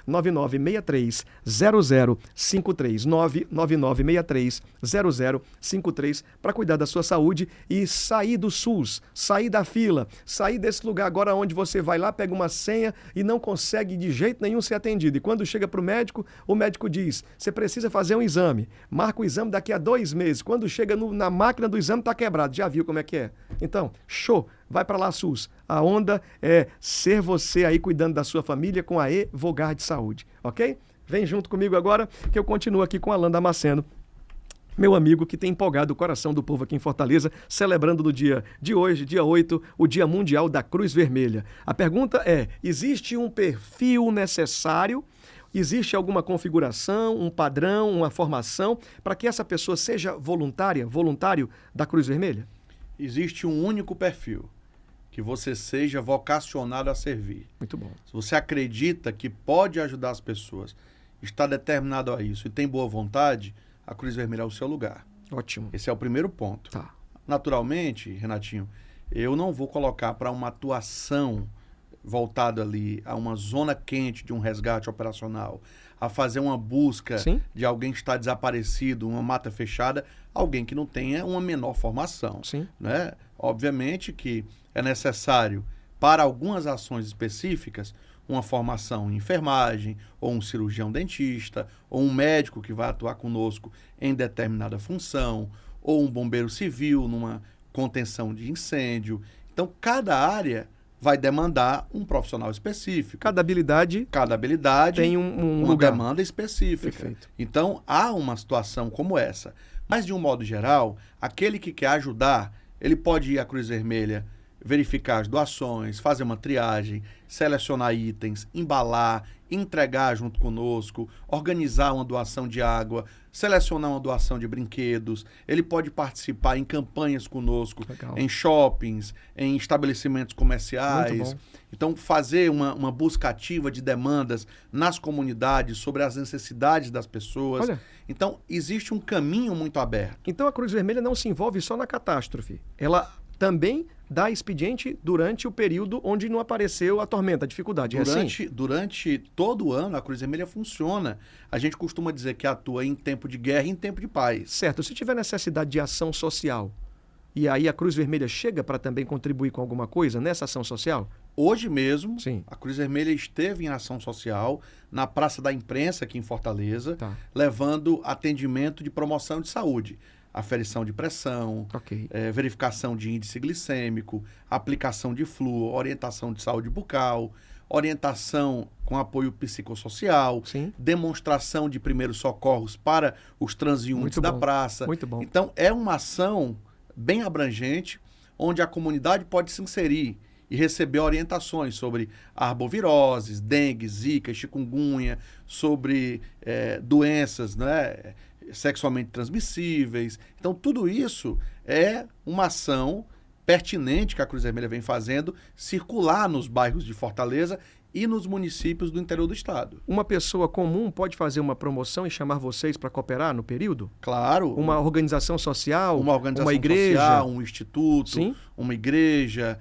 999630053, 999630053, para cuidar da sua saúde e sair do SUS, sair da fila, sair desse lugar agora onde você vai lá, pega uma senha e não consegue de jeito nenhum ser atendido. E quando chega para o médico diz, você precisa fazer um exame, marca o exame daqui a 2 meses, quando chega na máquina do exame está quebrado, já viu como é que é? Então, show! Vai para lá, SUS. A onda é ser você aí cuidando da sua família com a Evogard Saúde, ok? Vem junto comigo agora que eu continuo aqui com Alan Damasceno, meu amigo que tem empolgado o coração do povo aqui em Fortaleza, celebrando no dia de hoje, dia 8, o Dia Mundial da Cruz Vermelha. A pergunta é, existe um perfil necessário? Existe alguma configuração, um padrão, uma formação para que essa pessoa seja voluntário da Cruz Vermelha? Existe um único perfil, que você seja vocacionado a servir. Muito bom. Se você acredita que pode ajudar as pessoas, está determinado a isso e tem boa vontade, a Cruz Vermelha é o seu lugar. Ótimo. Esse é o primeiro ponto. Tá. Naturalmente, Renatinho, eu não vou colocar para uma atuação voltada ali a uma zona quente de um resgate operacional, a fazer uma busca Sim. de alguém que está desaparecido, uma mata fechada, alguém que não tenha uma menor formação. Sim. Né? Obviamente que é necessário, para algumas ações específicas, uma formação em enfermagem, ou um cirurgião dentista, ou um médico que vai atuar conosco em determinada função, ou um bombeiro civil numa contenção de incêndio. Então, cada área vai demandar um profissional específico. Cada habilidade tem um uma lugar. demanda específica. Perfeito. Então, há uma situação como essa. Mas, de um modo geral, aquele que quer ajudar, ele pode ir à Cruz Vermelha, verificar as doações, fazer uma triagem, selecionar itens, embalar, entregar junto conosco, organizar uma doação de água, selecionar uma doação de brinquedos. Ele pode participar em campanhas conosco, Legal. em shoppings, em estabelecimentos comerciais. Muito bom. Então, fazer uma busca ativa de demandas nas comunidades sobre as necessidades das pessoas. Olha. Então, existe um caminho muito aberto. Então a Cruz Vermelha não se envolve só na catástrofe. Ela também dá expediente durante o período onde não apareceu a tormenta, a dificuldade. Durante todo o ano, a Cruz Vermelha funciona. A gente costuma dizer que atua em tempo de guerra e em tempo de paz. Certo. Se tiver necessidade de ação social, e aí a Cruz Vermelha chega para também contribuir com alguma coisa nessa ação social? Hoje mesmo, Sim. a Cruz Vermelha esteve em ação social na Praça da Imprensa, aqui em Fortaleza, Tá. levando atendimento de promoção de saúde. Aferição de pressão, Ok. verificação de índice glicêmico, aplicação de flúor, orientação de saúde bucal, orientação com apoio psicossocial, Sim. demonstração de primeiros socorros para os transeuntes Muito da bom. praça. Muito bom. Então, é uma ação bem abrangente, onde a comunidade pode se inserir e receber orientações sobre arboviroses, dengue, zika, chikungunya, sobre doenças, né, sexualmente transmissíveis. Então, tudo isso é uma ação pertinente que a Cruz Vermelha vem fazendo, circular nos bairros de Fortaleza e nos municípios do interior do estado. Uma pessoa comum pode fazer uma promoção e chamar vocês para cooperar no período? Claro. Uma organização social? Uma organização uma igreja? social, um instituto, Sim. uma igreja,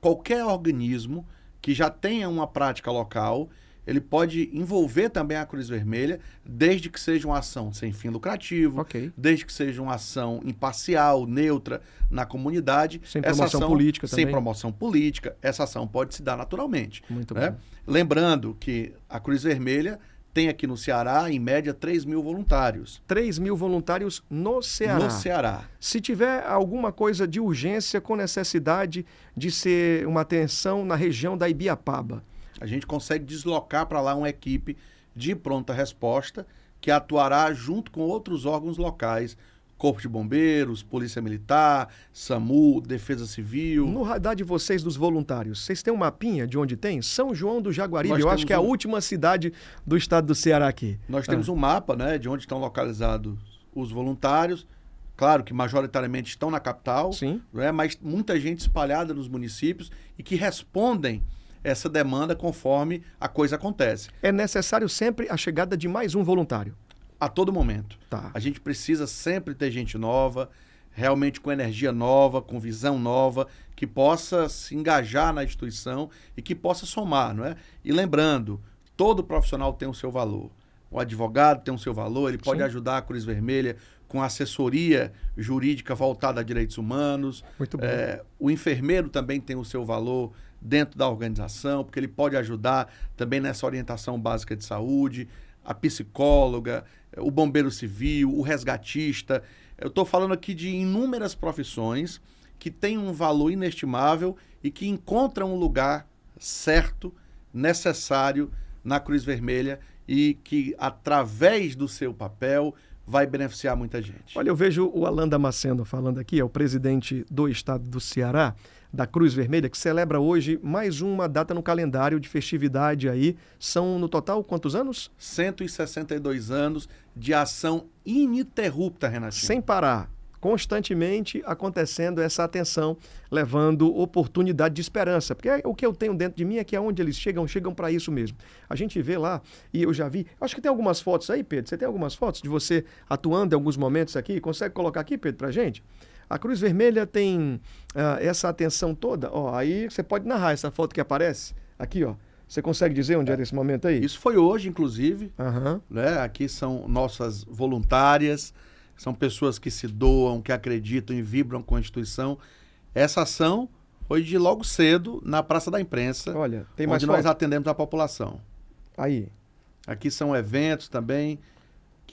qualquer organismo que já tenha uma prática local, ele pode envolver também a Cruz Vermelha, desde que seja uma ação sem fim lucrativo, Ok. desde que seja uma ação imparcial, neutra na comunidade. Sem promoção política também. Sem promoção política. Essa ação pode se dar naturalmente. Muito né? bom. Lembrando que a Cruz Vermelha tem aqui no Ceará, em média, 3 mil voluntários. 3 mil voluntários no Ceará. No Ceará. Se tiver alguma coisa de urgência com necessidade de ser uma atenção na região da Ibiapaba. A gente consegue deslocar para lá uma equipe de pronta resposta que atuará junto com outros órgãos locais, Corpo de Bombeiros, Polícia Militar, SAMU, Defesa Civil. No radar de vocês, dos voluntários, vocês têm um mapinha de onde tem? São João do Jaguaribe, eu acho que é a última cidade do estado do Ceará aqui. Nós temos um mapa, né, de onde estão localizados os voluntários. Claro que majoritariamente estão na capital, Sim. Né, mas muita gente espalhada nos municípios e que respondem essa demanda conforme a coisa acontece. É necessário sempre a chegada de mais um voluntário. A todo momento. Tá. A gente precisa sempre ter gente nova, realmente com energia nova, com visão nova, que possa se engajar na instituição e que possa somar, não é? E lembrando, todo profissional tem o seu valor. O advogado tem o seu valor, ele pode Sim. ajudar a Cruz Vermelha com assessoria jurídica voltada a direitos humanos. Muito bom. O enfermeiro também tem o seu valor dentro da organização, porque ele pode ajudar também nessa orientação básica de saúde, a psicóloga, o bombeiro civil, o resgatista. Eu estou falando aqui de inúmeras profissões que têm um valor inestimável e que encontram um lugar certo, necessário na Cruz Vermelha e que, através do seu papel, vai beneficiar muita gente. Olha, eu vejo o Alan Damasceno falando aqui, é o presidente do estado do Ceará, da Cruz Vermelha, que celebra hoje mais uma data no calendário de festividade aí. São, no total, quantos anos? 162 anos de ação ininterrupta, Renatinho. Sem parar, constantemente acontecendo essa atenção, levando oportunidade de esperança. Porque o que eu tenho dentro de mim é que aonde eles chegam para isso mesmo. A gente vê lá, e eu já vi, acho que tem algumas fotos aí, Pedro, você tem algumas fotos de você atuando em alguns momentos aqui? Consegue colocar aqui, Pedro, pra gente? A Cruz Vermelha tem essa atenção toda. Ó, aí você pode narrar essa foto que aparece aqui, ó. Você consegue dizer onde era esse momento aí? Isso foi hoje, inclusive. Né? Aqui são nossas voluntárias, são pessoas que se doam, que acreditam e vibram com a instituição. Essa ação foi de logo cedo na Praça da Imprensa, olha, tem mais onde nós atendemos a população. Aí. Aqui são eventos também.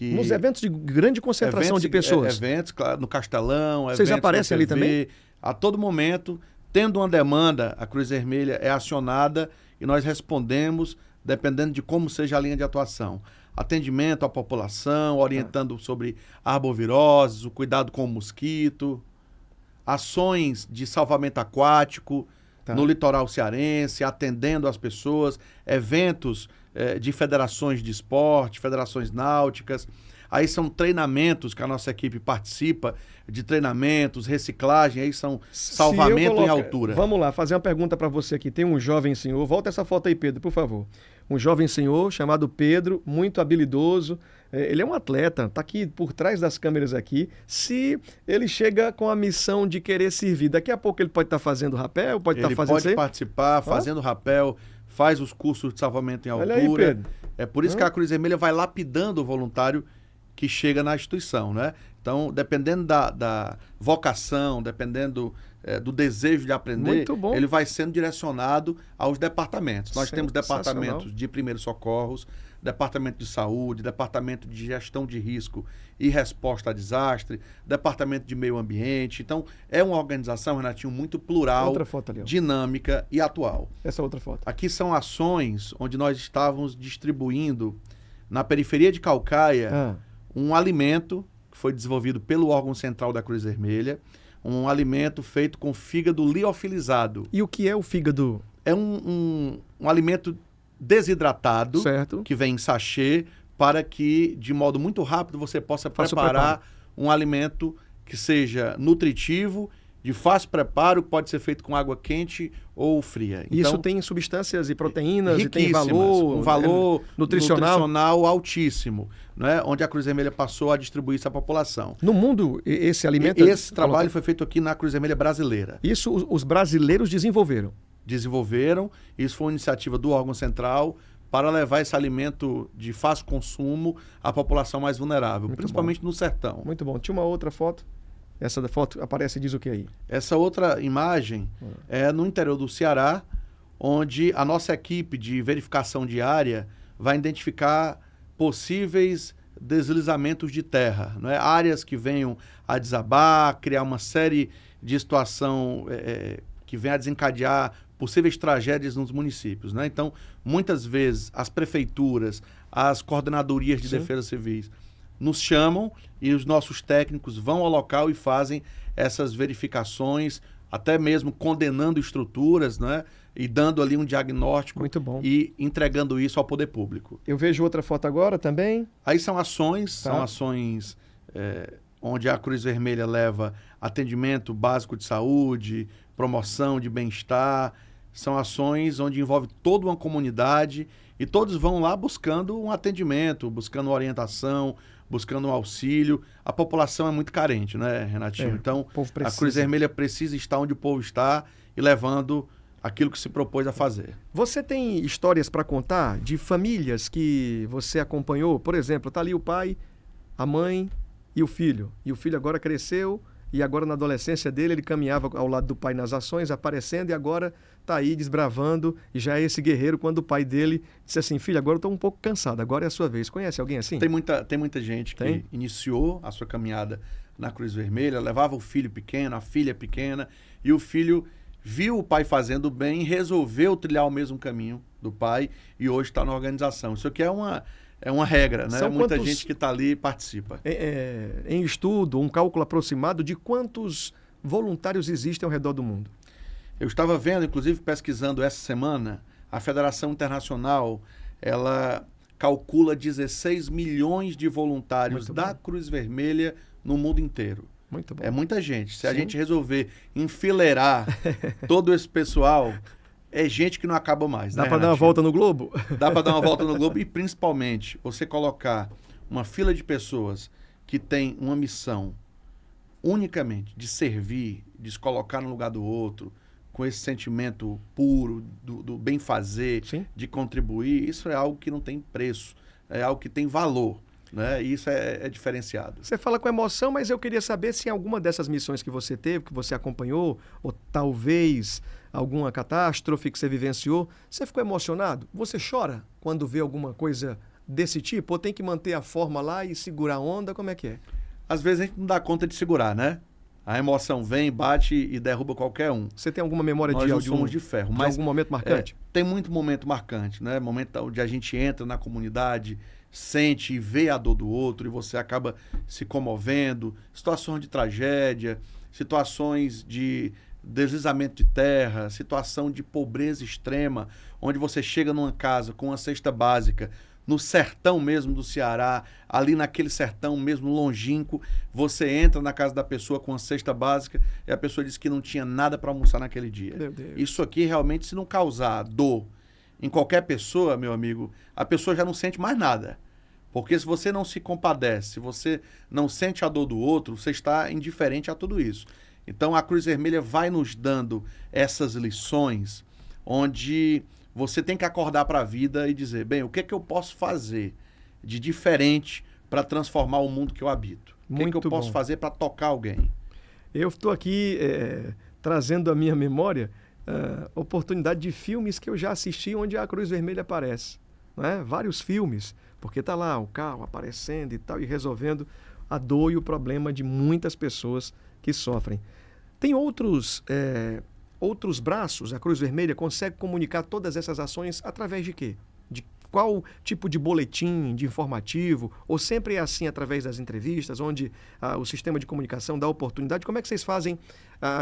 Nos eventos de grande concentração de pessoas. Eventos, claro, no Castelão. Vocês aparecem ali também? A todo momento, tendo uma demanda, a Cruz Vermelha é acionada e nós respondemos, dependendo de como seja a linha de atuação. Atendimento à população, orientando sobre arboviroses, o cuidado com o mosquito, ações de salvamento aquático no litoral cearense, atendendo as pessoas, eventos de federações de esporte, federações náuticas. Aí são treinamentos que a nossa equipe participa, de treinamentos, reciclagem, aí são salvamento em altura. Vamos lá, fazer uma pergunta para você aqui. Tem um jovem senhor, volta essa foto aí, Pedro, por favor. Um jovem senhor chamado Pedro, muito habilidoso. Ele é um atleta, está aqui por trás das câmeras aqui. Se ele chega com a missão de querer servir, daqui a pouco ele pode estar fazendo rapel, pode estar fazendo... Ele pode participar, fazendo rapel, faz os cursos de salvamento em altura. Olha aí, Pedro. É por isso que a Cruz Vermelha vai lapidando o voluntário que chega na instituição, né? Então, dependendo da vocação, dependendo do desejo de aprender, ele vai sendo direcionado aos departamentos. Nós temos departamentos de primeiros socorros, departamento de saúde, departamento de gestão de risco e resposta a desastre, departamento de meio ambiente. Então, é uma organização, Renatinho, muito plural, dinâmica e atual. Essa outra foto. Aqui são ações onde nós estávamos distribuindo na periferia de Caucaia um alimento que foi desenvolvido pelo órgão central da Cruz Vermelha, um alimento feito com fígado liofilizado. E o que é o fígado? É um alimento desidratado, que vem em sachê, para que, de modo muito rápido, você possa preparar um alimento que seja nutritivo, de fácil preparo, que pode ser feito com água quente ou fria. Então, isso tem substâncias e proteínas e tem um valor nutricional altíssimo, né? Onde a Cruz Vermelha passou a distribuir isso à população. No mundo, esse alimento... Esse trabalho foi feito aqui na Cruz Vermelha brasileira. Isso os brasileiros desenvolveram? Desenvolveram. Isso foi uma iniciativa do órgão central para levar esse alimento de fácil consumo à população mais vulnerável, principalmente no sertão. Muito bom. Tinha uma outra foto? Essa foto aparece e diz o que aí? Essa outra imagem é no interior do Ceará, onde a nossa equipe de verificação diária vai identificar possíveis deslizamentos de terra, não é? Áreas que venham a desabar, criar uma série de situação que venha a desencadear possíveis tragédias nos municípios, né? Então, muitas vezes, as prefeituras, as coordenadorias de defesa civis nos chamam e os nossos técnicos vão ao local e fazem essas verificações, até mesmo condenando estruturas, né? E dando ali um diagnóstico. Muito bom. E entregando isso ao poder público. Eu vejo outra foto agora também. Aí são ações, onde a Cruz Vermelha leva atendimento básico de saúde, promoção de bem-estar. São ações onde envolve toda uma comunidade e todos vão lá buscando um atendimento, buscando orientação, buscando um auxílio. A população é muito carente, né, Renatinho? Então, a Cruz Vermelha precisa estar onde o povo está e levando aquilo que se propôs a fazer. Você tem histórias para contar de famílias que você acompanhou? Por exemplo, está ali o pai, a mãe e o filho. E o filho agora cresceu e agora na adolescência dele ele caminhava ao lado do pai nas ações, aparecendo e agora está aí desbravando e já é esse guerreiro quando o pai dele disse assim, filho, agora eu estou um pouco cansado, agora é a sua vez. Conhece alguém assim? Tem muita gente que iniciou a sua caminhada na Cruz Vermelha, levava o filho pequeno, a filha pequena e o filho viu o pai fazendo bem, resolveu trilhar o mesmo caminho do pai e hoje está na organização. Isso aqui é uma regra, né? Muita gente que está ali participa. Em estudo, um cálculo aproximado de quantos voluntários existem ao redor do mundo? Eu estava vendo, inclusive pesquisando essa semana, a Federação Internacional, ela calcula 16 milhões de voluntários da Cruz Vermelha no mundo inteiro. Muito bom. É muita gente. Se a gente resolver enfileirar todo esse pessoal, é gente que não acaba mais. Dá para dar uma volta no globo? Dá para dar uma volta no globo e, principalmente, você colocar uma fila de pessoas que tem uma missão unicamente de servir, de se colocar no lugar do outro, com esse sentimento puro do bem fazer, de contribuir, isso é algo que não tem preço, é algo que tem valor. Né? E isso é diferenciado. Você fala com emoção, mas eu queria saber se em alguma dessas missões que você teve, que você acompanhou, ou talvez alguma catástrofe que você vivenciou, você ficou emocionado? Você chora quando vê alguma coisa desse tipo? Ou tem que manter a forma lá e segurar a onda? Como é que é? Às vezes a gente não dá conta de segurar, né? A emoção vem, bate e derruba qualquer um. Você tem alguma memória Nós não somos de ferro, mas algum momento marcante? Tem muito momento marcante, né? Momento onde a gente entra na comunidade, sente e vê a dor do outro e você acaba se comovendo, situações de tragédia, situações de deslizamento de terra, situação de pobreza extrema, onde você chega numa casa com uma cesta básica, no sertão mesmo do Ceará, ali naquele sertão mesmo longínquo, você entra na casa da pessoa com uma cesta básica e a pessoa diz que não tinha nada para almoçar naquele dia. Meu Deus. Isso aqui realmente, se não causar dor em qualquer pessoa, meu amigo, a pessoa já não sente mais nada. Porque se você não se compadece, se você não sente a dor do outro, você está indiferente a tudo isso. Então a Cruz Vermelha vai nos dando essas lições onde você tem que acordar para a vida e dizer, bem, o que é que eu posso fazer de diferente para transformar o mundo que eu habito? O que é que eu posso fazer para tocar alguém? Eu estou aqui trazendo à minha memória oportunidade de filmes que eu já assisti onde a Cruz Vermelha aparece. Né? Vários filmes, porque está lá o carro aparecendo e tal, e resolvendo a dor e o problema de muitas pessoas que sofrem. Tem outros braços, a Cruz Vermelha consegue comunicar todas essas ações através de quê? De qual tipo de boletim, de informativo? Ou sempre é assim através das entrevistas, onde o sistema de comunicação dá oportunidade? Como é que vocês fazem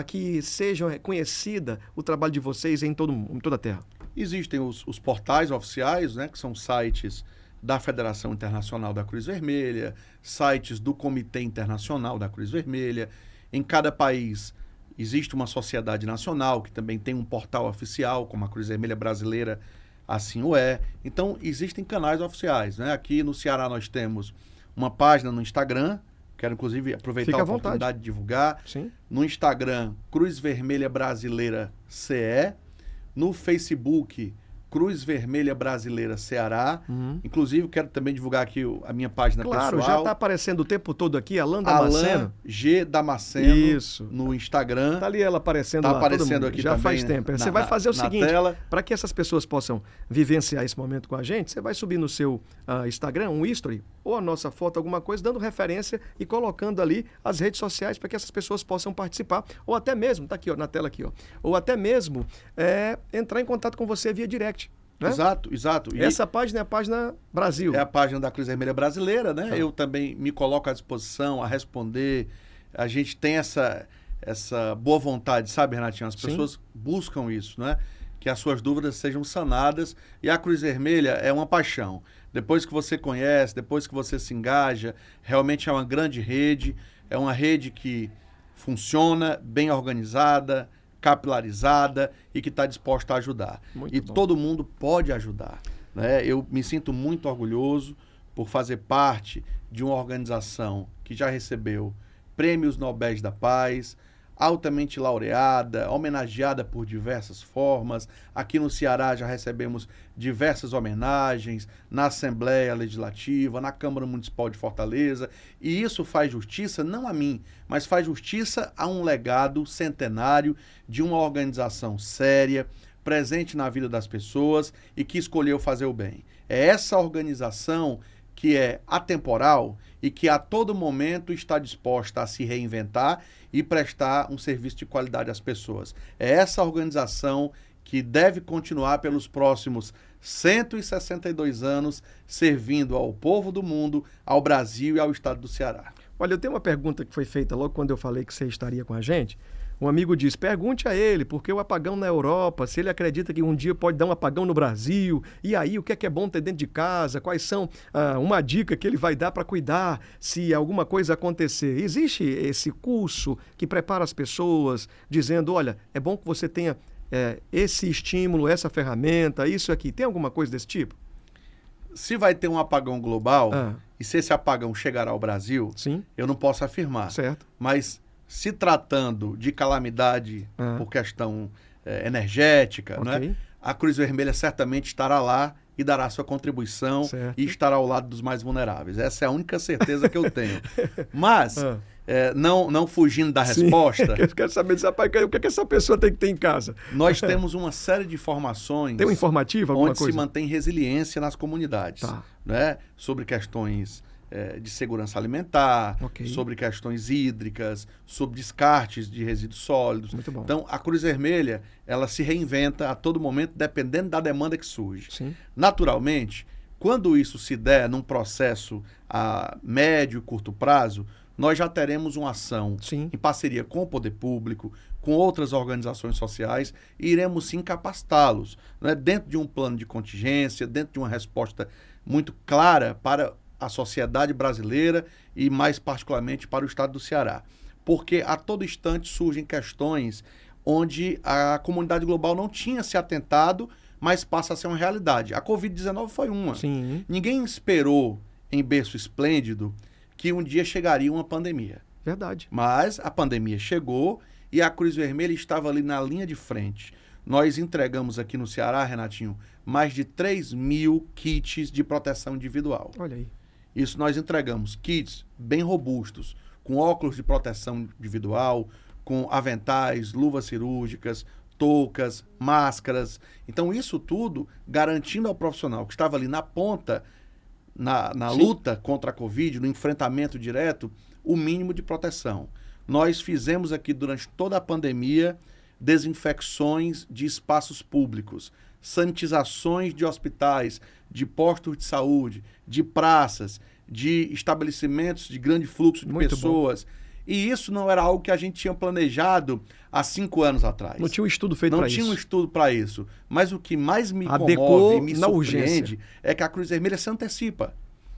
que seja reconhecida o trabalho de vocês em toda a Terra? Existem os portais oficiais, né, que são sites da Federação Internacional da Cruz Vermelha, sites do Comitê Internacional da Cruz Vermelha. Em cada país existe uma sociedade nacional que também tem um portal oficial, como a Cruz Vermelha Brasileira assim o é. Então, existem canais oficiais. Né? Aqui no Ceará nós temos uma página no Instagram, quero inclusive aproveitar a oportunidade de divulgar. Sim. No Instagram, Cruz Vermelha Brasileira CE. No Facebook, Cruz Vermelha Brasileira Ceará. Inclusive, quero também divulgar aqui a minha página Claro, pessoal. já está aparecendo o tempo todo aqui, Alan Damasceno. Alan G. Damasceno. Isso. No Instagram. Está ali ela aparecendo Tá lá. aparecendo aqui já também faz tempo. Você vai fazer o seguinte, para que essas pessoas possam vivenciar esse momento com a gente, você vai subir no seu Instagram, um history, ou a nossa foto, alguma coisa, dando referência e colocando ali as redes sociais para que essas pessoas possam participar. Ou até mesmo, está aqui ó, na tela aqui, ó, ou até mesmo entrar em contato com você via direct. Né? Exato, exato. E essa página é a página Brasil. É a página da Cruz Vermelha Brasileira, né? Eu também me coloco à disposição a responder. A gente tem essa boa vontade, sabe, Renatinho? As pessoas buscam isso, né? Que as suas dúvidas sejam sanadas. E a Cruz Vermelha é uma paixão. Depois que você conhece, depois que você se engaja, realmente é uma grande rede. É uma rede que funciona, bem organizada, capilarizada e que está disposta a ajudar. Muito bom. Todo mundo pode ajudar, né? Eu me sinto muito orgulhoso por fazer parte de uma organização que já recebeu prêmios Nobel da Paz, altamente laureada, homenageada por diversas formas. Aqui no Ceará já recebemos diversas homenagens na Assembleia Legislativa, na Câmara Municipal de Fortaleza, e isso faz justiça não a mim, mas faz justiça a um legado centenário de uma organização séria, presente na vida das pessoas e que escolheu fazer o bem. É essa organização que é atemporal e que a todo momento está disposta a se reinventar e prestar um serviço de qualidade às pessoas. É essa organização que deve continuar pelos próximos 162 anos, servindo ao povo do mundo, ao Brasil e ao estado do Ceará. Olha, eu tenho uma pergunta que foi feita logo quando eu falei que você estaria com a gente. Um amigo diz, pergunte a ele, porque o apagão na Europa, se ele acredita que um dia pode dar um apagão no Brasil, e aí o que é bom ter dentro de casa, quais são uma dica que ele vai dar para cuidar se alguma coisa acontecer. Existe esse curso que prepara as pessoas, dizendo, olha, é bom que você tenha esse estímulo, essa ferramenta, isso aqui. Tem alguma coisa desse tipo? Se vai ter um apagão global, e se esse apagão chegará ao Brasil, eu não posso afirmar. Certo. Mas se tratando de calamidade por questão energética, né, a Cruz Vermelha certamente estará lá e dará sua contribuição e estará ao lado dos mais vulneráveis. Essa é a única certeza que eu tenho. Mas, não fugindo da resposta... Eu quero saber o que essa pessoa tem que ter em casa. Nós temos uma série de informações... Tem um informativo, alguma onde coisa? se mantém resiliência nas comunidades. Né, sobre questões... de segurança alimentar, sobre questões hídricas, sobre descartes de resíduos sólidos. Muito bom. Então, a Cruz Vermelha, ela se reinventa a todo momento, dependendo da demanda que surge. Sim. Naturalmente, quando isso se der num processo a médio e curto prazo, nós já teremos uma ação em parceria com o poder público, com outras organizações sociais, e iremos sim capacitá-los, né, dentro de um plano de contingência, dentro de uma resposta muito clara para a sociedade brasileira e mais particularmente para o estado do Ceará. Porque a todo instante surgem questões onde a comunidade global não tinha se atentado, mas passa a ser uma realidade. A Covid-19 foi uma. Sim. Ninguém esperou, em berço esplêndido, que um dia chegaria uma pandemia. Verdade. Mas a pandemia chegou e a Cruz Vermelha estava ali na linha de frente. Nós entregamos aqui no Ceará, Renatinho, mais de 3.000 kits de proteção individual. Olha aí. Isso nós entregamos, kits bem robustos, com óculos de proteção individual, com aventais, luvas cirúrgicas, toucas, máscaras. Então isso tudo garantindo ao profissional que estava ali na ponta, na luta contra a Covid, no enfrentamento direto, o mínimo de proteção. Nós fizemos aqui durante toda a pandemia desinfecções de espaços públicos, sanitizações de hospitais, de postos de saúde, de praças, de estabelecimentos de grande fluxo de pessoas. Bom. E isso não era algo que a gente tinha planejado há 5 anos atrás. Não tinha um estudo feito para isso. Não tinha um estudo para isso. Mas o que mais me comove e me surpreende é que a Cruz Vermelha se antecipa.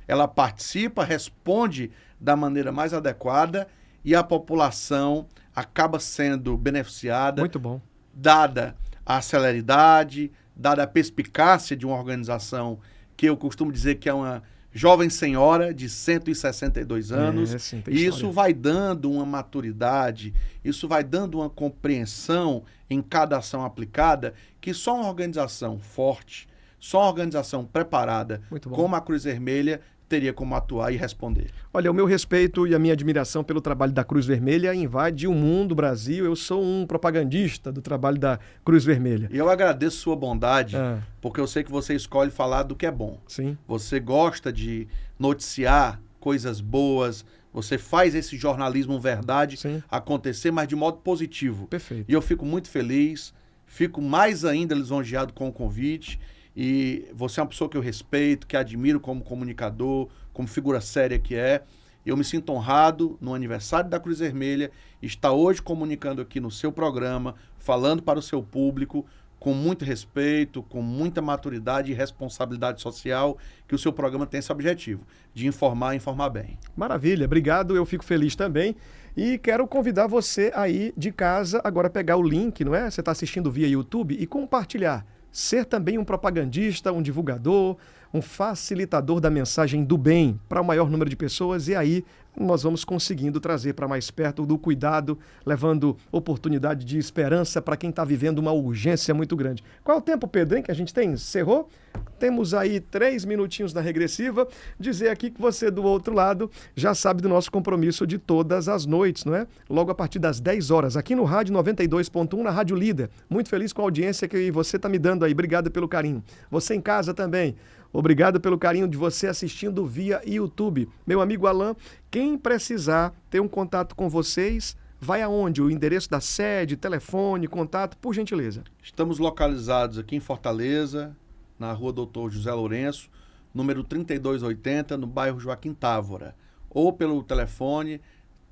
Ela participa, responde da maneira mais adequada e a população acaba sendo beneficiada. Muito bom. Dada a celeridade, dada a perspicácia de uma organização que eu costumo dizer que é uma jovem senhora de 162 anos. E isso vai dando uma maturidade, isso vai dando uma compreensão em cada ação aplicada que só uma organização forte, só uma organização preparada, como a Cruz Vermelha, teria como atuar e responder. Olha, o meu respeito e a minha admiração pelo trabalho da Cruz Vermelha invade o mundo, o Brasil. Eu sou um propagandista do trabalho da Cruz Vermelha. E eu agradeço sua bondade, porque eu sei que você escolhe falar do que é bom. Sim. Você gosta de noticiar coisas boas, você faz esse jornalismo verdade acontecer, mas de modo positivo. Perfeito. E eu fico muito feliz, fico mais ainda lisonjeado com o convite. E você é uma pessoa que eu respeito, que admiro como comunicador, como figura séria que é. Eu me sinto honrado no aniversário da Cruz Vermelha, estar hoje comunicando aqui no seu programa, falando para o seu público, com muito respeito, com muita maturidade e responsabilidade social, que o seu programa tem esse objetivo, de informar e informar bem. Maravilha, obrigado, eu fico feliz também. E quero convidar você aí de casa, agora a pegar o link, não é? Você está assistindo via YouTube e compartilhar. Ser também um propagandista, um divulgador, um facilitador da mensagem do bem para o maior número de pessoas, e aí nós vamos conseguindo trazer para mais perto do cuidado, levando oportunidade de esperança para quem está vivendo uma urgência muito grande. Qual é o tempo, Pedro, hein, que a gente tem? Encerrou? Temos aí 3 minutinhos na regressiva. Dizer aqui que você do outro lado já sabe do nosso compromisso de todas as noites, não é? Logo a partir das 10 horas, aqui no Rádio 92.1, na Rádio Líder. Muito feliz com a audiência que você está me dando aí. Obrigado pelo carinho. Você em casa também. Obrigado pelo carinho de você assistindo via YouTube. Meu amigo Alain, quem precisar ter um contato com vocês, vai aonde? O endereço da sede, telefone, contato, por gentileza. Estamos localizados aqui em Fortaleza, na rua Doutor José Lourenço, número 3280, no bairro Joaquim Távora. Ou pelo telefone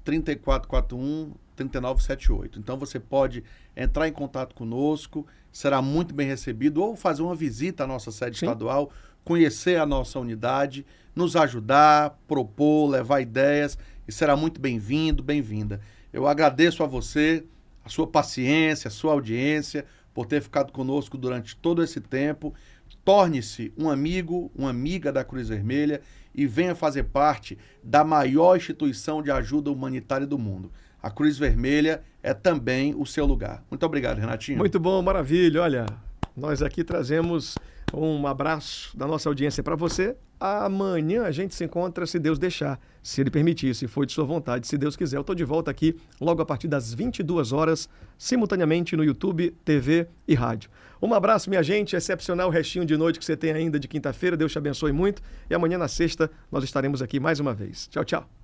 3441-3978. Então você pode entrar em contato conosco, será muito bem recebido, ou fazer uma visita à nossa sede estadual, conhecer a nossa unidade, nos ajudar, propor, levar ideias, e será muito bem-vindo, bem-vinda. Eu agradeço a você, a sua paciência, a sua audiência, por ter ficado conosco durante todo esse tempo. Torne-se um amigo, uma amiga da Cruz Vermelha e venha fazer parte da maior instituição de ajuda humanitária do mundo. A Cruz Vermelha é também o seu lugar. Muito obrigado, Renatinho. Muito bom, maravilha. Olha, nós aqui trazemos um abraço da nossa audiência para você. Amanhã a gente se encontra, se Deus deixar, se Ele permitir, se for de sua vontade, se Deus quiser. Eu estou de volta aqui logo a partir das 22 horas, simultaneamente no YouTube, TV e rádio. Um abraço, minha gente, excepcional restinho de noite que você tem ainda de quinta-feira. Deus te abençoe muito. E amanhã na sexta nós estaremos aqui mais uma vez. Tchau, tchau.